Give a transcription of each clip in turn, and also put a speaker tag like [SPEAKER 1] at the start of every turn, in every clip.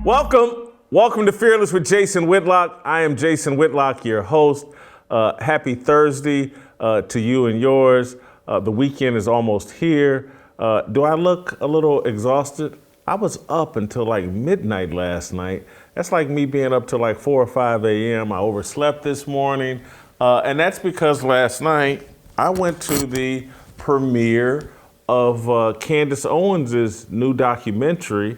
[SPEAKER 1] Welcome to Fearless with Jason Whitlock. I am Jason Whitlock, your host. Happy Thursday to you and yours. The weekend is almost here. Do I look a little exhausted? I was up until like midnight last night. That's like me being up till like 4 or 5 a.m. I overslept this morning. And that's because last night I went to the premiere of Candace Owens' new documentary,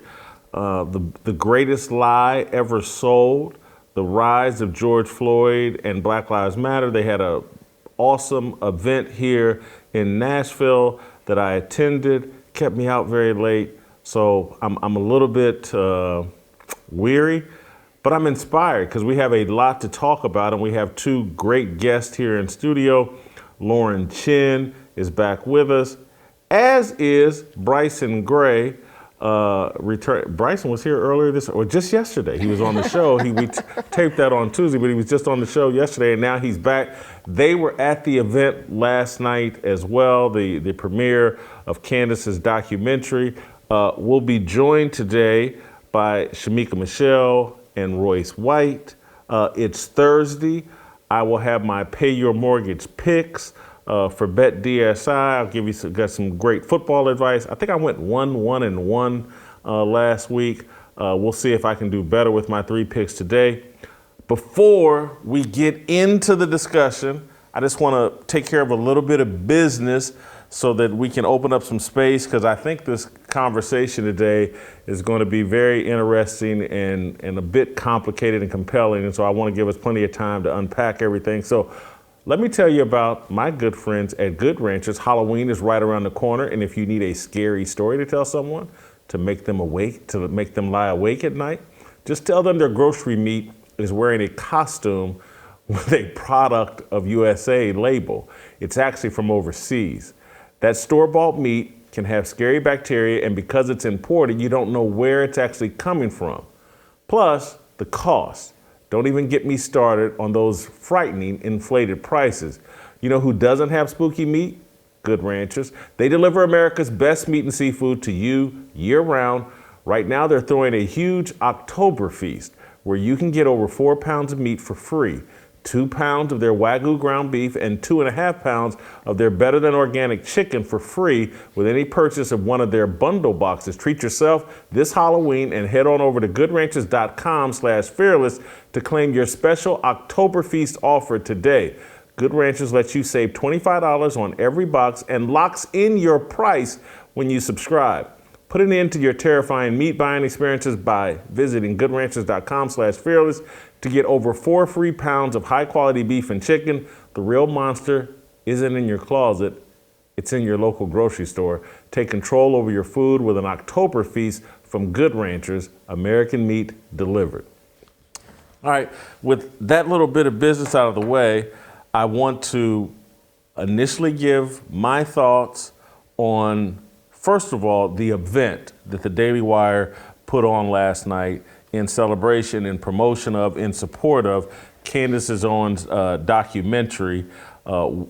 [SPEAKER 1] The Greatest Lie Ever Sold, The Rise of George Floyd and Black Lives Matter. They had an awesome event here in Nashville that I attended, kept me out very late. So I'm a little bit weary, but I'm inspired because we have a lot to talk about, and we have two great guests here in studio. Lauren Chin is back with us, as is Bryson Gray. Bryson was here earlier just yesterday. He was on the show. We taped that on Tuesday, but he was just on the show yesterday, and now he's back. They were at the event last night as well, the premiere of Candace's documentary. We'll be joined today by Shamika Michelle and Royce White. It's Thursday. I will have my Pay Your Mortgage picks for Bet DSI. I'll give you some great football advice. I think I went 1-1-1 last week. We'll see if I can do better with my 3 picks today. Before we get into the discussion, I just want to take care of a little bit of business so that we can open up some space, because I think this conversation today is going to be very interesting and a bit complicated and compelling. And so I want to give us plenty of time to unpack everything. So let me tell you about my good friends at Good Ranchers. Halloween is right around the corner, and if you need a scary story to tell someone to make them lie awake at night, just tell them their grocery meat is wearing a costume with a product of USA label. It's actually from overseas. That store-bought meat can have scary bacteria, and because it's imported, you don't know where it's actually coming from. Plus, the cost. Don't even get me started on those frightening inflated prices. You know who doesn't have spooky meat? Good Ranchers. They deliver America's best meat and seafood to you year-round. Right now, they're throwing a huge October feast where you can get over 4 pounds of meat for free. 2 pounds of their Wagyu ground beef and 2.5 pounds of their better than organic chicken for free with any purchase of one of their bundle boxes. Treat yourself this Halloween and head on over to goodranchers.com/fearless to claim your special October Feast offer today. Good Ranchers lets you save $25 on every box and locks in your price when you subscribe. Put an end to your terrifying meat buying experiences by visiting goodranchers.com/fearless to get over 4 free pounds of high quality beef and chicken. The real monster isn't in your closet, it's in your local grocery store. Take control over your food with an October feast from Good Ranchers, American meat delivered. All right, with that little bit of business out of the way, I want to initially give my thoughts on, first of all, the event that the Daily Wire put on last night in celebration, in promotion of, in support of Candace Owens' documentary. I was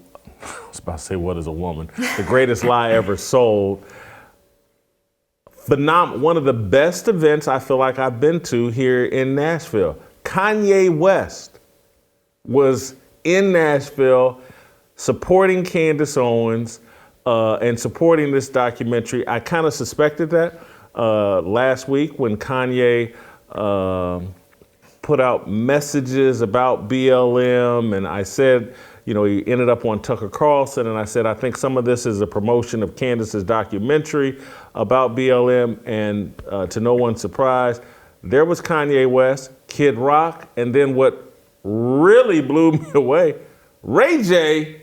[SPEAKER 1] about to say, What is a Woman? The Greatest Lie Ever Sold. One of the best events I feel like I've been to here in Nashville. Kanye West was in Nashville supporting Candace Owens and supporting this documentary. I kind of suspected that last week when Kanye put out messages about BLM, and I said, he ended up on Tucker Carlson, and I said, I think some of this is a promotion of Candace's documentary about BLM, and to no one's surprise, there was Kanye West, Kid Rock, and then what really blew me away, Ray J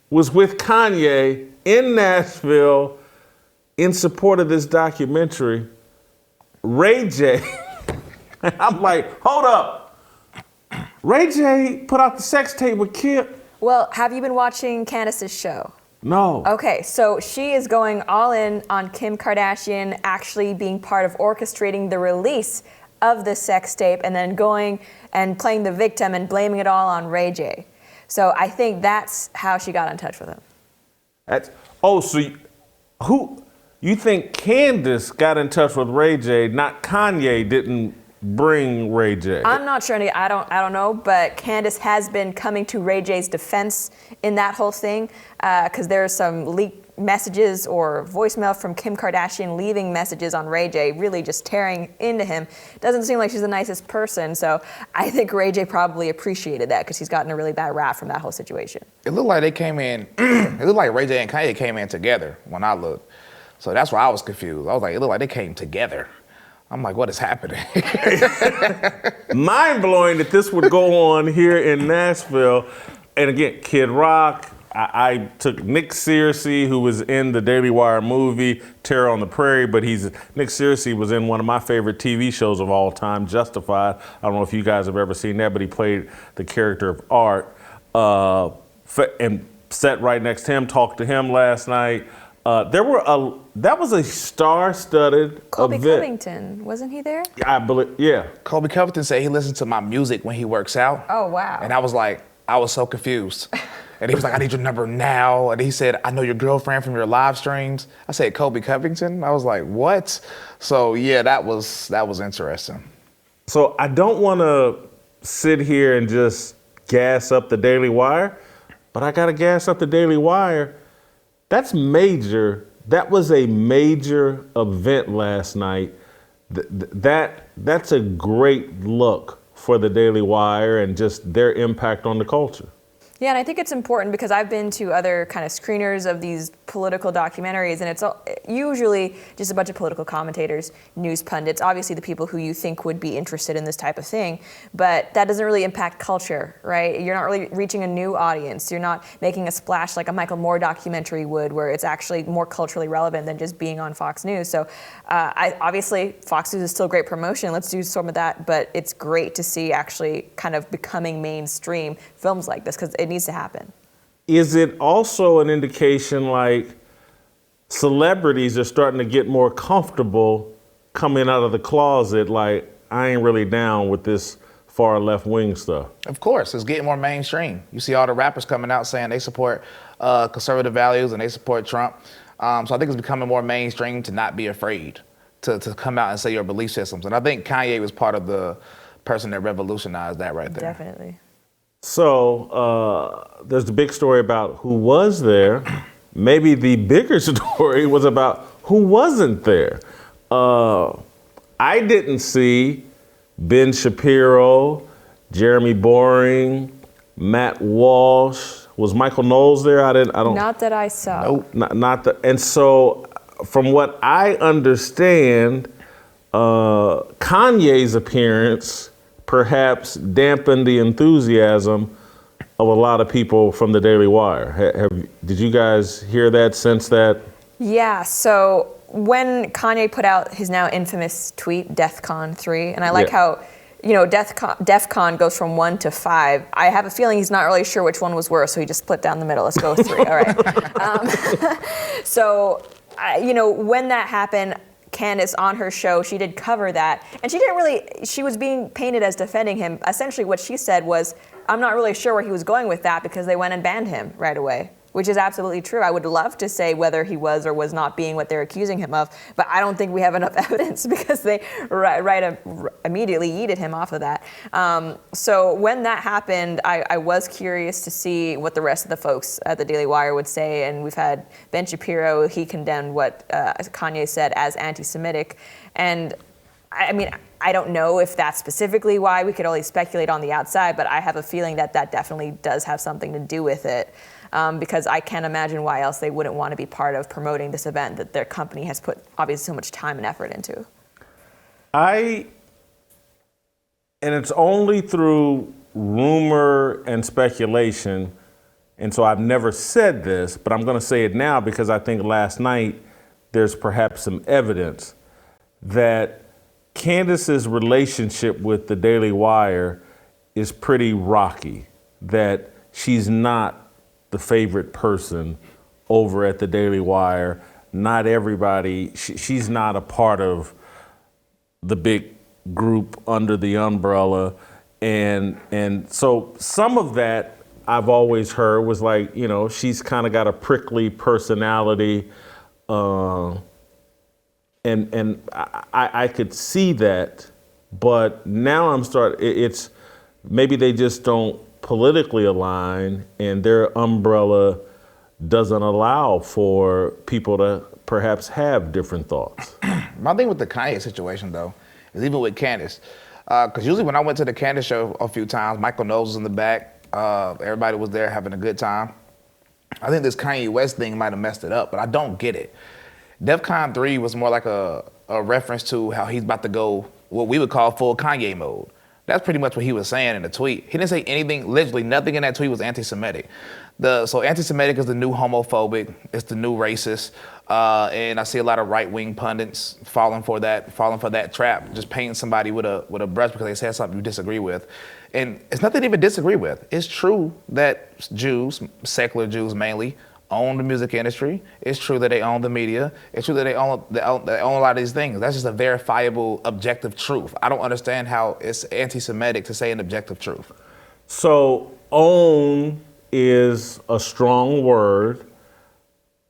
[SPEAKER 1] was with Kanye in Nashville in support of this documentary. Ray J, I'm like, hold up. Ray J put out the sex tape with Kid.
[SPEAKER 2] Well, have you been watching Candace's show?
[SPEAKER 1] No.
[SPEAKER 2] Okay, so she is going all in on Kim Kardashian actually being part of orchestrating the release of the sex tape and then going and playing the victim and blaming it all on Ray J. So I think that's how she got in touch with him.
[SPEAKER 1] Who You think Candace got in touch with Ray J, not Kanye didn't bring Ray J?
[SPEAKER 2] I'm not sure. I don't know, but Candace has been coming to Ray J's defense in that whole thing, because there are some leaked messages or voicemail from Kim Kardashian leaving messages on Ray J, really just tearing into him. Doesn't seem like she's the nicest person, so I think Ray J probably appreciated that because he's gotten a really bad rap from that whole situation.
[SPEAKER 3] It looked like they came in, it looked like Ray J and Kanye came in together when I looked. So that's why I was confused. I was like, it looked like they came together. I'm like, what is happening?
[SPEAKER 1] Mind blowing that this would go on here in Nashville. And again, Kid Rock, I took Nick Searcy, who was in the Daily Wire movie, Terror on the Prairie, but Nick Searcy was in one of my favorite TV shows of all time, Justified. I don't know if you guys have ever seen that, but he played the character of Art. And sat right next to him, talked to him last night. That was a star-studded
[SPEAKER 2] Colby
[SPEAKER 1] event.
[SPEAKER 2] Covington, wasn't he there?
[SPEAKER 1] I believe, yeah.
[SPEAKER 3] Colby Covington said he listens to my music when he works out.
[SPEAKER 2] Oh, wow.
[SPEAKER 3] And I was so confused. And he was like, I need your number now. And he said, I know your girlfriend from your live streams. I said, Colby Covington? I was like, what? So yeah, that was interesting.
[SPEAKER 1] So I don't want to sit here and just gas up the Daily Wire, but I got to gas up the Daily Wire. That's major. That was a major event last night. That's a great look for the Daily Wire and just their impact on the culture.
[SPEAKER 2] Yeah, and I think it's important because I've been to other kind of screeners of these political documentaries, and it's usually just a bunch of political commentators, news pundits, obviously the people who you think would be interested in this type of thing, but that doesn't really impact culture, right? You're not really reaching a new audience. You're not making a splash like a Michael Moore documentary would, where it's actually more culturally relevant than just being on Fox News. So obviously, Fox News is still great promotion. Let's do some of that, but it's great to see actually kind of becoming mainstream films like this, because it needs to happen.
[SPEAKER 1] Is it also an indication like celebrities are starting to get more comfortable coming out of the closet, like, I ain't really down with this far left wing stuff?
[SPEAKER 3] Of course, it's getting more mainstream. You see all the rappers coming out saying they support conservative values and they support Trump. So I think it's becoming more mainstream to not be afraid to come out and say your belief systems. And I think Kanye was part of the person that revolutionized that right there.
[SPEAKER 2] Definitely.
[SPEAKER 1] So there's the big story about who was there. Maybe the bigger story was about who wasn't there. I didn't see Ben Shapiro, Jeremy Boring, Matt Walsh. Was Michael Knowles there? I don't.
[SPEAKER 2] Not that I saw.
[SPEAKER 3] Nope.
[SPEAKER 1] Not the. And so, from what I understand, Kanye's appearance perhaps dampened the enthusiasm of a lot of people from the Daily Wire. Did you guys hear that, sense that?
[SPEAKER 2] Yeah, so when Kanye put out his now infamous tweet, DEFCON 3, and I like how, DEFCON goes from 1 to 5. I have a feeling he's not really sure which one was worse, so he just split down the middle. Let's go with 3, all right. So, when that happened, Candace on her show, she did cover that, and she was being painted as defending him. Essentially what she said was, I'm not really sure where he was going with that because they went and banned him right away, which is absolutely true. I would love to say whether he was or was not being what they're accusing him of, but I don't think we have enough evidence because they immediately yeeted him off of that. So when that happened, I was curious to see what the rest of the folks at the Daily Wire would say, and we've had Ben Shapiro, he condemned what Kanye said as anti-Semitic, and I mean, I don't know if that's specifically why. We could only speculate on the outside, but I have a feeling that definitely does have something to do with it. Because I can't imagine why else they wouldn't want to be part of promoting this event that their company has put obviously so much time and effort into.
[SPEAKER 1] And it's only through rumor and speculation, and so I've never said this, but I'm going to say it now because I think last night there's perhaps some evidence that Candace's relationship with the Daily Wire is pretty rocky, that she's not the favorite person over at the Daily Wire. Not everybody, she's not a part of the big group under the umbrella. And so some of that I've always heard was like, she's kind of got a prickly personality. and I could see that, but now it's maybe they just don't politically align, and their umbrella doesn't allow for people to perhaps have different thoughts.
[SPEAKER 3] My thing with the Kanye situation, though, is even with Candace, because usually when I went to the Candace show a few times, Michael Knowles was in the back, everybody was there having a good time. I think this Kanye West thing might have messed it up, but I don't get it. DEFCON 3 was more like a reference to how he's about to go what we would call full Kanye mode. That's pretty much what he was saying in the tweet. He didn't say anything, literally nothing in that tweet was anti-Semitic. So anti-Semitic is the new homophobic, it's the new racist, and I see a lot of right-wing pundits falling for that trap, just painting somebody with a brush because they said something you disagree with. And it's nothing to even disagree with. It's true that Jews, secular Jews mainly, own the music industry. It's true that they own the media. It's true that they own a lot of these things. That's just a verifiable, objective truth. I don't understand how it's anti-Semitic to say an objective truth.
[SPEAKER 1] So own is a strong word,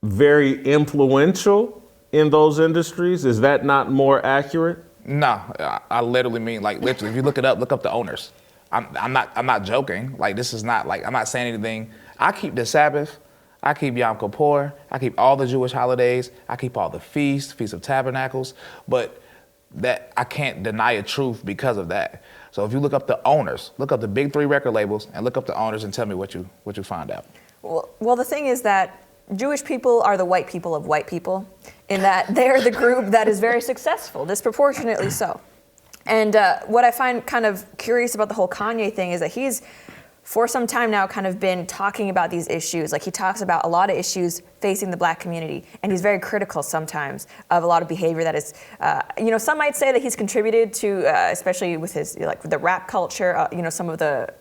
[SPEAKER 1] very influential in those industries. Is that not more accurate?
[SPEAKER 3] No, I literally mean, like, literally, if you look it up, look up the owners. I'm not joking. Like, this is not, like, I'm not saying anything. I keep the Sabbath. I keep Yom Kippur, I keep all the Jewish holidays, I keep all the feasts, Feast of Tabernacles, but that I can't deny a truth because of that. So if you look up the owners, look up the big 3 record labels and look up the owners and tell me what you find out.
[SPEAKER 2] Well, the thing is that Jewish people are the white people of white people, in that they're the group that is very successful, disproportionately so. And what I find kind of curious about the whole Kanye thing is that he's, for some time now, kind of been talking about these issues. Like, he talks about a lot of issues facing the Black community, and he's very critical sometimes of a lot of behavior that is, some might say that he's contributed to, especially with his, like, the rap culture, some of the,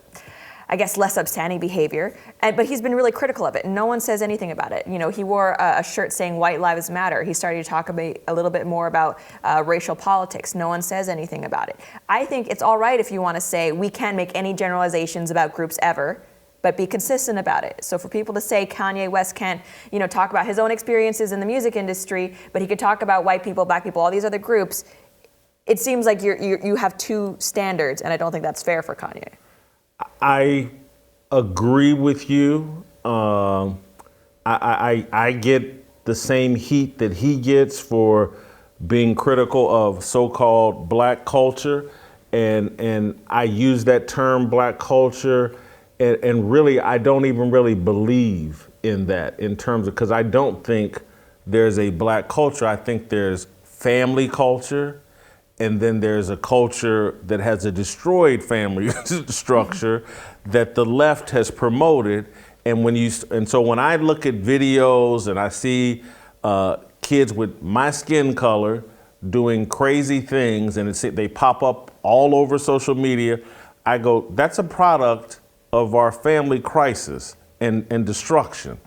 [SPEAKER 2] I guess, less upstanding behavior. But he's been really critical of it, and no one says anything about it. He wore a shirt saying "White Lives Matter." He started to talk a little bit more about racial politics. No one says anything about it. I think it's all right if you want to say we can't make any generalizations about groups ever, but be consistent about it. So for people to say Kanye West can't, talk about his own experiences in the music industry, but he could talk about white people, Black people, all these other groups, it seems like you have two standards, and I don't think that's fair for Kanye.
[SPEAKER 1] I agree with you. I get the same heat that he gets for being critical of so-called Black culture, and I use that term Black culture, and really I don't even really believe in that in terms of, because I don't think there's a Black culture. I think there's family culture. And then there's a culture that has a destroyed family structure that the left has promoted. And so when I look at videos and I see kids with my skin color doing crazy things, and they pop up all over social media, I go, that's a product of our family crisis and destruction.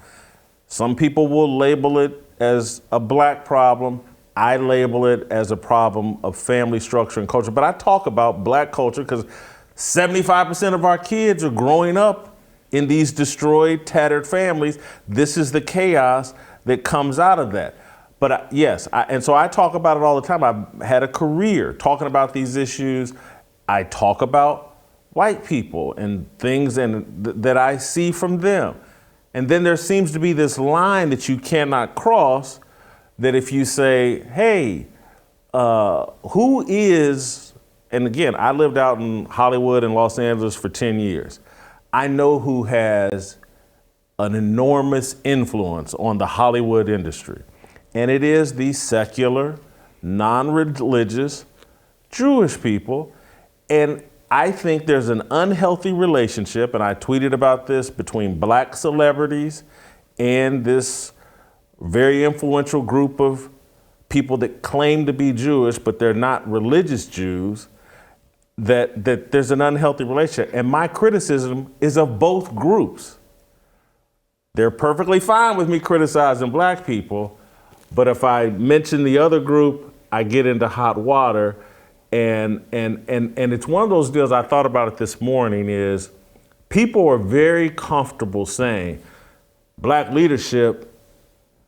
[SPEAKER 1] Some people will label it as a Black problem. I label it as a problem of family structure and culture. But I talk about Black culture because 75% of our kids are growing up in these destroyed, tattered families. This is the chaos that comes out of that. But and so I talk about it all the time. I've had a career talking about these issues. I talk about white people and things that I see from them. And then there seems to be this line that you cannot cross, that if you say, hey, who is, and again, I lived out in Hollywood and Los Angeles for 10 years. I know who has an enormous influence on the Hollywood industry. And it is the secular, non-religious Jewish people. And I think there's an unhealthy relationship, and I tweeted about this, between Black celebrities and this very influential group of people that claim to be Jewish, but they're not religious Jews, that there's an unhealthy relationship. And my criticism is of both groups. They're perfectly fine with me criticizing Black people, but if I mention the other group, I get into hot water. And it's one of those deals, I thought about it this morning, is people are very comfortable saying, Black leadership,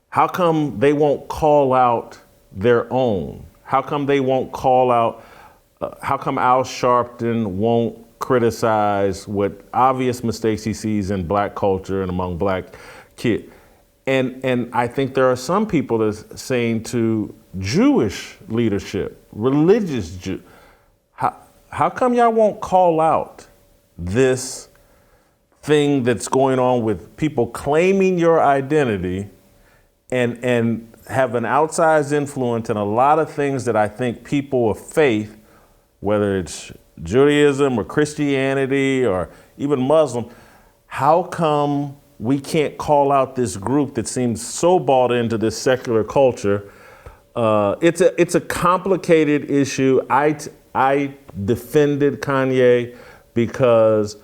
[SPEAKER 1] how come they won't call out their own? How come they won't call out, how come Al Sharpton won't criticize what obvious mistakes he sees in black culture and among black kids? And I think there are some people that's saying to Jewish leadership, religious Jew, how come y'all won't call out this thing that's going on with people claiming your identity and have an outsized influence in a lot of things that I think people of faith, whether it's Judaism or Christianity or even Muslim, how come we can't call out this group that seems so bought into this secular culture? It's a complicated issue. I defended Kanye because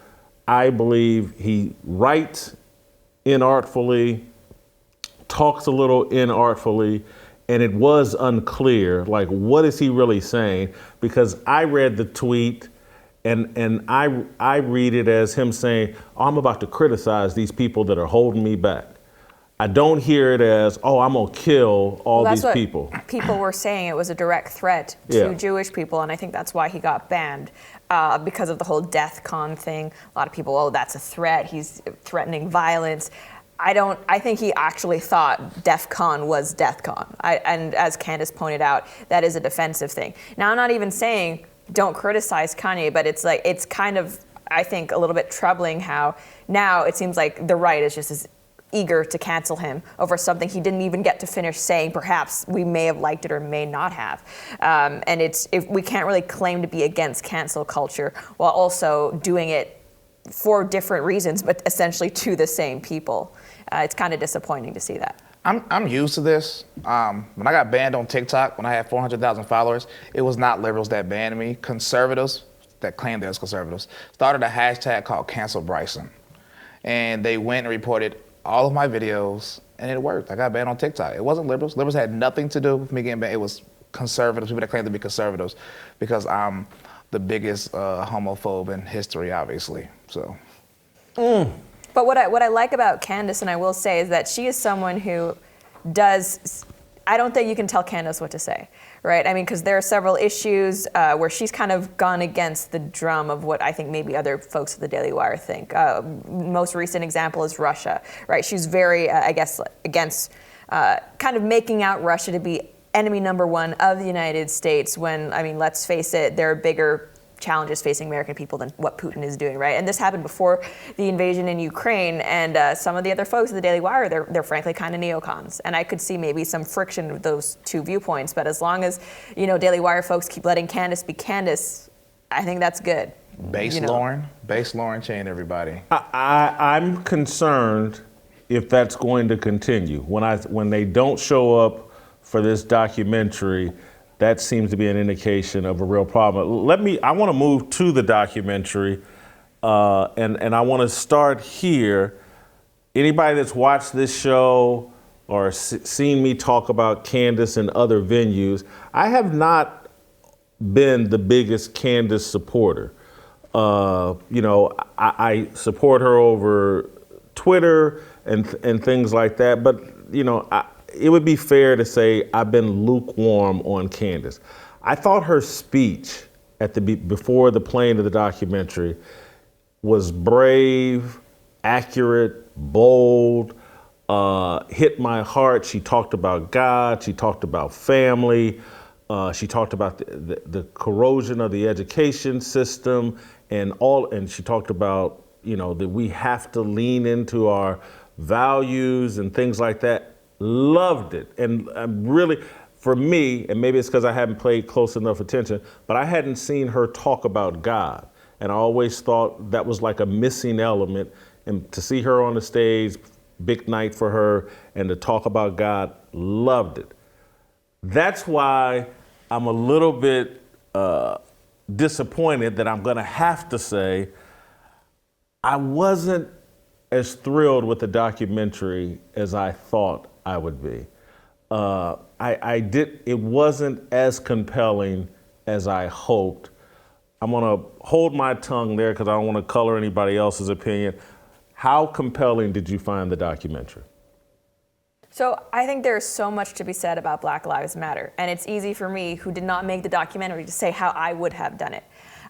[SPEAKER 1] I believe he writes inartfully, talks a little inartfully, and it was unclear, like, what is he really saying? Because I read the tweet and I read it as him saying, oh, I'm about to criticize these people that are holding me back. I don't hear it as, oh, I'm gonna kill all these people.
[SPEAKER 2] People were saying it was a direct threat to Jewish people, and I think that's why he got banned, because of the whole death con thing. A lot of people, oh, that's a threat. He's threatening violence. I think he actually thought DEF CON was death con. And as Candace pointed out, that is a defensive thing. Now, I'm not even saying don't criticize Kanye, but it's kind of, I think, a little bit troubling how now it seems like the right is just as eager to cancel him over something he didn't even get to finish saying. Perhaps we may have liked it or may not have. And we can't really claim to be against cancel culture while also doing it for different reasons, but essentially to the same people. It's kind of disappointing to see that.
[SPEAKER 3] I'm used to this. When I got banned on TikTok, when I had 400,000 followers, it was not liberals that banned me. Conservatives that claimed they was conservatives started a hashtag called Cancel Bryson. And they went and reported all of my videos, and it worked. I got banned on TikTok. It wasn't liberals. Liberals had nothing to do with me getting banned. It was conservatives, people that claimed to be conservatives, because I'm the biggest homophobe in history, obviously. So.
[SPEAKER 2] But what I like about Candace, and I will say, is that she is someone who I don't think you can tell Candace what to say, right? I mean, because there are several issues where she's kind of gone against the drum of what I think maybe other folks at the Daily Wire think. Most recent example is Russia, right? She's very, I guess, against kind of making out Russia to be enemy number one of the United States when, I mean, let's face it, there are bigger challenges facing American people than what Putin is doing, right? And this happened before the invasion in Ukraine, and some of the other folks at the Daily Wire, they're frankly kind of neocons, and I could see maybe some friction with those two viewpoints, but as long as, Daily Wire folks keep letting Candace be Candace, I think that's good.
[SPEAKER 3] Base Lauren Chain, everybody.
[SPEAKER 1] I'm concerned if that's going to continue. When they don't show up for this documentary, that seems to be an indication of a real problem. I want to move to the documentary, and I want to start here. Anybody that's watched this show or seen me talk about Candace in other venues, I have not been the biggest Candace supporter. I support her over Twitter and things like that, but it would be fair to say I've been lukewarm on Candace. I thought her speech before the playing of the documentary was brave, accurate, bold, hit my heart. She talked about God. She talked about family. She talked about the corrosion of the education system and she talked about, that we have to lean into our values and things like that. Loved it. And really, for me, and maybe it's because I haven't paid close enough attention, but I hadn't seen her talk about God. And I always thought that was like a missing element. And to see her on the stage, big night for her, and to talk about God, loved it. That's why I'm a little bit disappointed that I'm going to have to say I wasn't as thrilled with the documentary as I thought I would be. It wasn't as compelling as I hoped. I'm gonna hold my tongue there because I don't want to color anybody else's opinion. How compelling did you find the documentary?
[SPEAKER 2] So I think there's so much to be said about Black Lives Matter, and it's easy for me, who did not make the documentary, to say how I would have done it.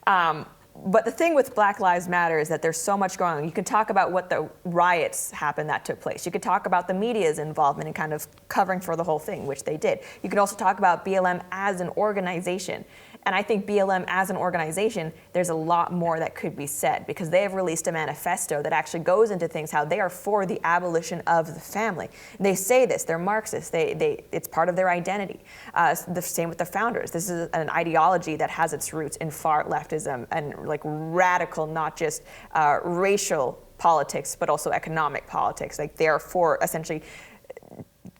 [SPEAKER 2] But the thing with Black Lives Matter is that there's so much going on. You can talk about what the riots happened that took place. You could talk about the media's involvement in kind of covering for the whole thing, which they did. You could also talk about BLM as an organization. And I think BLM as an organization, there's a lot more that could be said, because they have released a manifesto that actually goes into things, how they are for the abolition of the family. They say this, they're Marxists, it's part of their identity. The same with the founders. This is an ideology that has its roots in far leftism and like radical, not just racial politics, but also economic politics. Like they're for essentially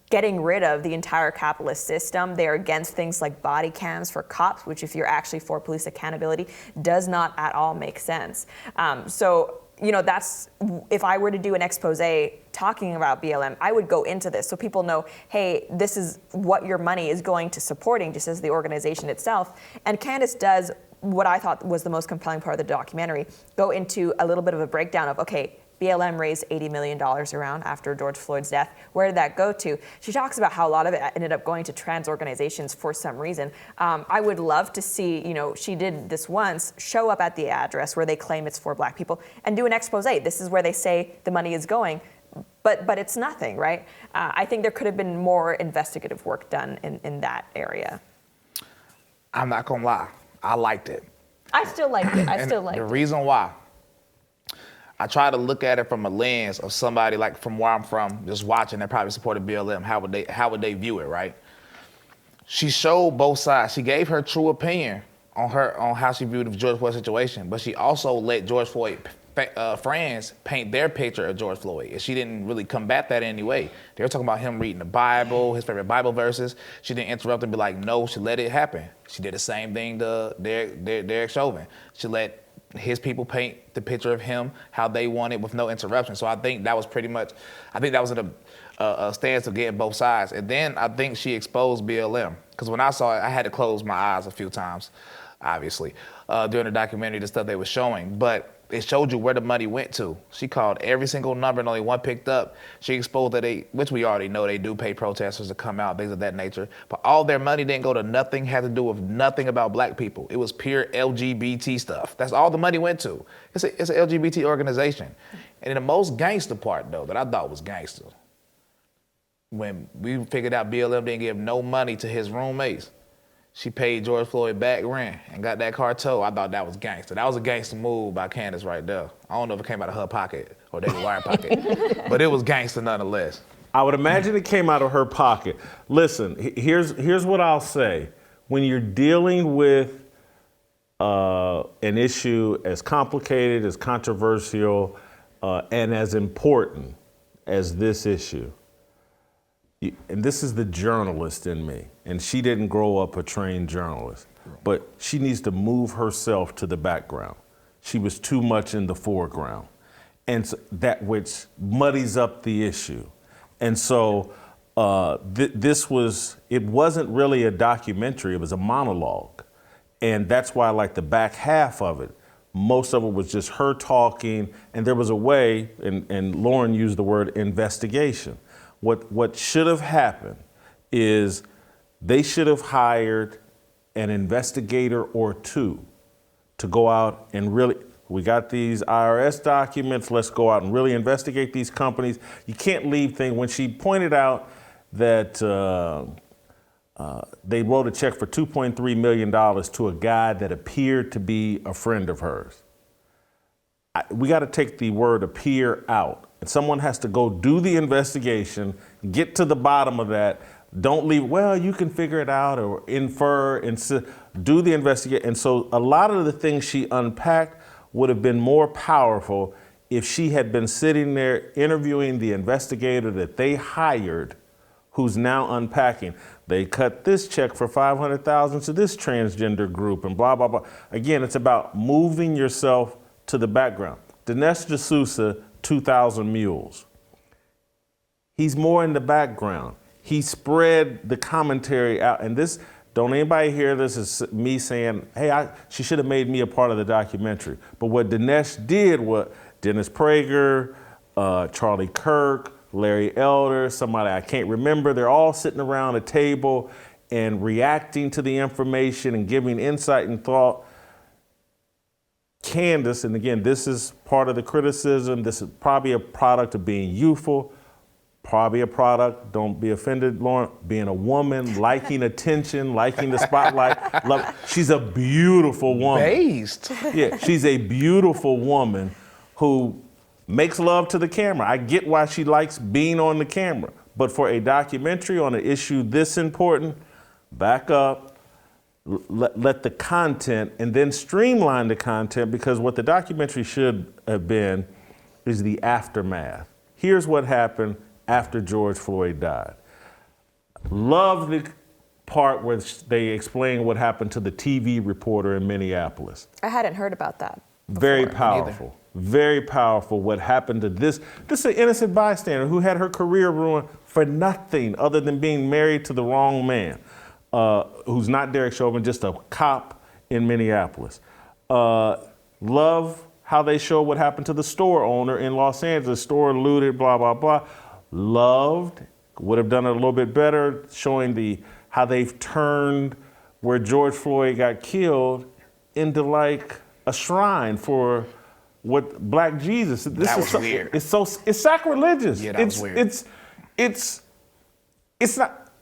[SPEAKER 2] getting rid of the entire capitalist system. They're against things like body cams for cops, which if you're actually for police accountability, does not at all make sense. So, you know, that's, if I were to do an expose talking about BLM, I would go into this so people know, hey, this is what your money is going to supporting, just as the organization itself. And Candace does what I thought was the most compelling part of the documentary, go into a little bit of a breakdown of, okay, BLM raised $80 million around after George Floyd's death. Where did that go to? She talks about how a lot of it ended up going to trans organizations for some reason. I would love to see, you know, she did this once, show up at the address where they claim it's for Black people and do an expose. This is where they say the money is going, but it's nothing, right? I think there could have been more investigative work done in that area.
[SPEAKER 3] I'm not gonna lie, I liked it.
[SPEAKER 2] I still liked it. I still liked it.
[SPEAKER 3] The reason why, I try to look at it from a lens of somebody like from where I'm from, just watching that probably supported BLM. How would they view it, right? She showed both sides. She gave her true opinion on how she viewed the George Floyd situation, but she also let George Floyd friends paint their picture of George Floyd, and she didn't really combat that in any way. They were talking about him reading the Bible, his favorite Bible verses. She didn't interrupt and be like, no, she let it happen. She did the same thing to Derek Chauvin. She let his people paint the picture of him how they wanted with no interruption. So I think that was pretty much, I think that was a stance of getting both sides. And then I think she exposed BLM. Because when I saw it, I had to close my eyes a few times, obviously, during the documentary, the stuff they were showing. But it showed you where the money went to. She called every single number and only one picked up. She exposed that which we already know they do pay protesters to come out, things of that nature. But all their money didn't go to nothing, had to do with nothing about Black people. It was pure LGBT stuff. That's all the money went to. It's an LGBT organization. And in the most gangster part, though, that I thought was gangster, when we figured out BLM didn't give no money to his roommates, she paid George Floyd back rent and got that car towed. I thought that was gangster. That was a gangster move by Candace right there. I don't know if it came out of her pocket or David Wire pocket, but it was gangster nonetheless.
[SPEAKER 1] I would imagine it came out of her pocket. Listen, here's what I'll say. When you're dealing with an issue as complicated, as controversial, and as important as this issue, and this is the journalist in me, and she didn't grow up a trained journalist, but she needs to move herself to the background. She was too much in the foreground, and so that which muddies up the issue. And so it wasn't really a documentary, it was a monologue. And that's why I like the back half of it. Most of it was just her talking, and there was a way, and Lauren used the word investigation. What should have happened is they should have hired an investigator or two to go out and really, we got these IRS documents, let's go out and really investigate these companies. You can't leave things. When she pointed out that they wrote a check for $2.3 million to a guy that appeared to be a friend of hers. We got to take the word appear out. And someone has to go do the investigation, get to the bottom of that. Don't leave, well, you can figure it out or infer and do the investigation. And so a lot of the things she unpacked would have been more powerful if she had been sitting there interviewing the investigator that they hired, who's now unpacking. They cut this check for $500,000 to this transgender group and blah, blah, blah. Again, it's about moving yourself to the background. Dinesh D'Souza, 2,000 Mules. He's more in the background. He spread the commentary out. And this, don't anybody hear this as me saying, hey, she should have made me a part of the documentary. But what Dinesh did, what Dennis Prager, Charlie Kirk, Larry Elder, somebody I can't remember. They're all sitting around a table and reacting to the information and giving insight and thought. Candace, and again, this is part of the criticism. This is probably a product of being youthful, probably a product, don't be offended, Lauren, being a woman, liking attention, liking the spotlight. She's a beautiful woman.
[SPEAKER 3] Based.
[SPEAKER 1] Yeah, she's a beautiful woman who makes love to the camera. I get why she likes being on the camera, but for a documentary on an issue this important, back up, let the content, and then streamline the content, because what the documentary should have been is the aftermath. Here's what happened after George Floyd died. Love the part where they explain what happened to the TV reporter in Minneapolis.
[SPEAKER 2] I hadn't heard about that before.
[SPEAKER 1] Very powerful. Very powerful what happened to this. This is an innocent bystander who had her career ruined for nothing other than being married to the wrong man. Who's not Derek Chauvin, just a cop in Minneapolis. Love how they show what happened to the store owner in Los Angeles. Store looted, blah, blah, blah. Loved, would have done it a little bit better, showing how they've turned where George Floyd got killed into like a shrine for what Black Jesus.
[SPEAKER 3] That was weird.
[SPEAKER 1] It's sacrilegious.
[SPEAKER 3] Yeah, that was weird.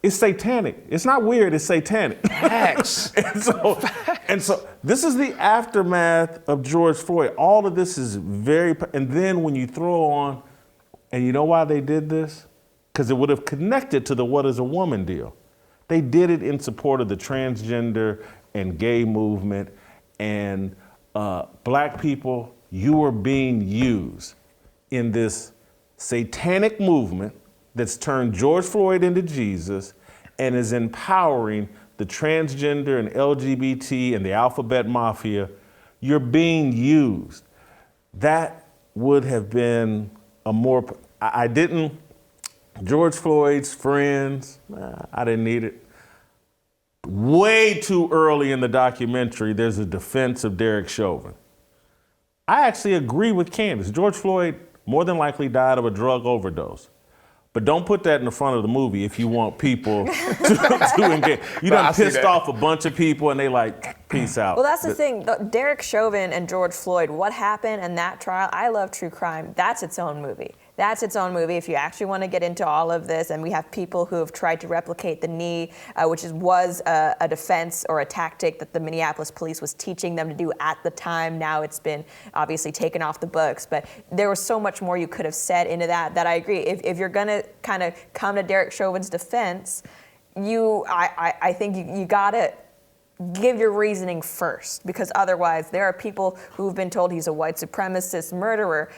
[SPEAKER 1] It's satanic. It's not weird, it's satanic.
[SPEAKER 3] Facts.
[SPEAKER 1] and so this is the aftermath of George Floyd. All of this is and then when you throw on, and you know why they did this? Because it would have connected to the what is a woman deal. They did it in support of the transgender and gay movement, and Black people, you are being used in this satanic movement that's turned George Floyd into Jesus and is empowering the transgender and LGBT and the alphabet mafia. You're being used. That would have been George Floyd's friends, I didn't need it. Way too early in the documentary, there's a defense of Derek Chauvin. I actually agree with Candace. George Floyd more than likely died of a drug overdose. But don't put that in the front of the movie if you want people to engage. You done pissed off a bunch of people and they like, peace out.
[SPEAKER 2] Well, that's the thing. Derek Chauvin and George Floyd, what happened in that trial, I love true crime. That's its own movie. That's its own movie if you actually want to get into all of this. And we have people who have tried to replicate the knee, which was a defense or a tactic that the Minneapolis police was teaching them to do at the time. Now it's been obviously taken off the books. But there was so much more you could have said into that I agree. If you're going to kind of come to Derek Chauvin's defense, I think you got to give your reasoning first, because otherwise there are people who've been told he's a white supremacist murderer.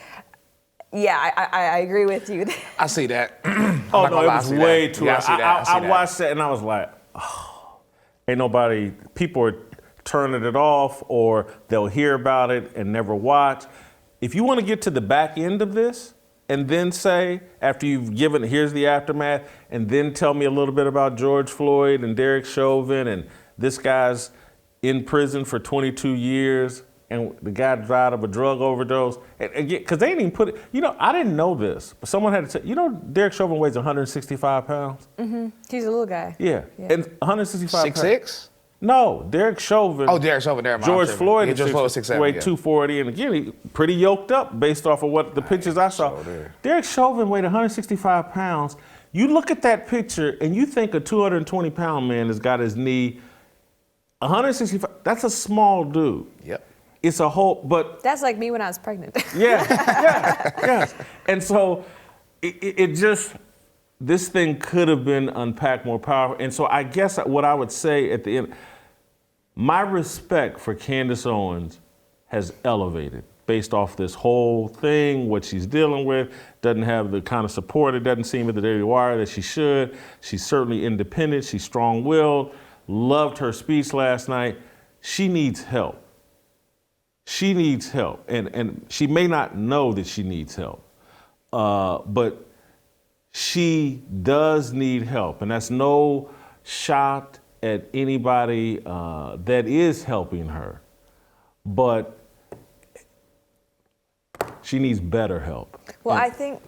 [SPEAKER 2] Yeah, I agree with you.
[SPEAKER 3] I see that.
[SPEAKER 1] Oh, no, it was way too
[SPEAKER 3] early.
[SPEAKER 1] I watched that and I was like, oh, ain't nobody, people are turning it off or they'll hear about it and never watch. If you want to get to the back end of this and then say, after you've given, here's the aftermath, and then tell me a little bit about George Floyd and Derek Chauvin and this guy's in prison for 22 years. And the guy died of a drug overdose. And again, because they didn't even put it, I didn't know this, but someone had to say, Derek Chauvin weighs 165 pounds?
[SPEAKER 2] Mm-hmm. He's a little guy.
[SPEAKER 1] Yeah. And 165 pounds.
[SPEAKER 3] 6'6"?
[SPEAKER 1] No, Derek Chauvin.
[SPEAKER 3] Oh, Derek Chauvin, never mind.
[SPEAKER 1] George Floyd
[SPEAKER 3] George Floyd was 6'7",
[SPEAKER 1] weighed
[SPEAKER 3] yeah.
[SPEAKER 1] 240, and again, he pretty yoked up based off of what the pictures I saw. Derek Chauvin weighed 165 pounds. You look at that picture and you think a 220-pound man has got his knee 165, that's a small dude.
[SPEAKER 3] Yep.
[SPEAKER 1] It's a whole, but.
[SPEAKER 2] That's like me when I was pregnant.
[SPEAKER 1] Yeah. And so it just, this thing could have been unpacked more powerful. And so I guess what I would say at the end, my respect for Candace Owens has elevated based off this whole thing, what she's dealing with, doesn't have the kind of support, it doesn't seem at the Daily Wire that she should. She's certainly independent, she's strong-willed, loved her speech last night. She needs help. She needs help, and she may not know that she needs help, but she does need help, and that's no shot at anybody that is helping her, but she needs better help.
[SPEAKER 2] Well, I think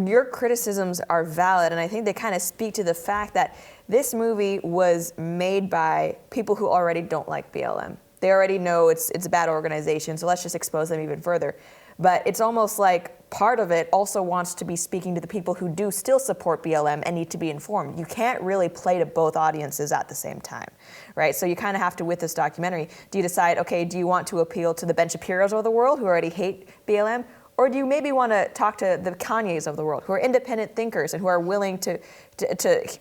[SPEAKER 2] your criticisms are valid, and I think they kind of speak to the fact that this movie was made by people who already don't like BLM. They already know it's a bad organization, so let's just expose them even further. But it's almost like part of it also wants to be speaking to the people who do still support BLM and need to be informed. You can't really play to both audiences at the same time, right? So you kind of have to, with this documentary, do you decide, okay, do you want to appeal to the Ben Shapiros of the world who already hate BLM? Or do you maybe want to talk to the Kanyes of the world who are independent thinkers and who are willing to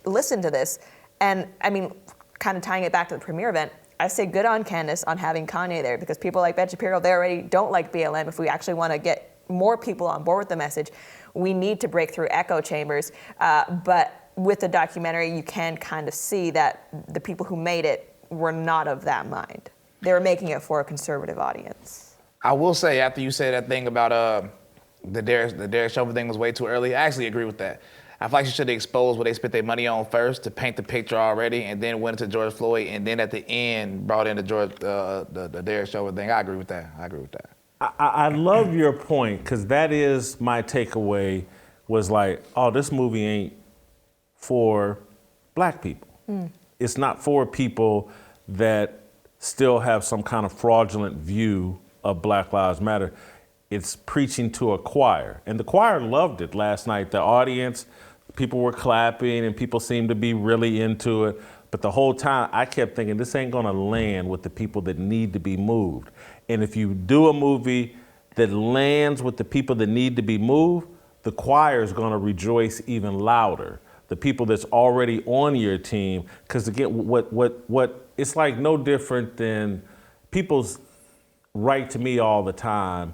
[SPEAKER 2] listen to this? And I mean, kind of tying it back to the premiere event, I say good on Candace on having Kanye there, because people like Ben Shapiro, they already don't like BLM. If we actually want to get more people on board with the message, we need to break through echo chambers. But with the documentary, you can kind of see that the people who made it were not of that mind. They were making it for a conservative audience.
[SPEAKER 3] I will say, after you said that thing about the Derek Chauvin thing was way too early, I actually agree with that. I feel like she should have exposed what they spent their money on first to paint the picture already, and then went into George Floyd, and then at the end brought in the Derek Chauvin thing. I agree with that.
[SPEAKER 1] I love your point, because that is my takeaway, was like, oh, this movie ain't for black people. It's not for people that still have some kind of fraudulent view of Black Lives Matter. It's preaching to a choir. And the choir loved it last night. The audience, people were clapping and people seemed to be really into it. But the whole time I kept thinking, this ain't gonna land with the people that need to be moved. And if you do a movie that lands with the people that need to be moved, the choir is gonna rejoice even louder. The people that's already on your team, because again, what it's like no different than people's write to me all the time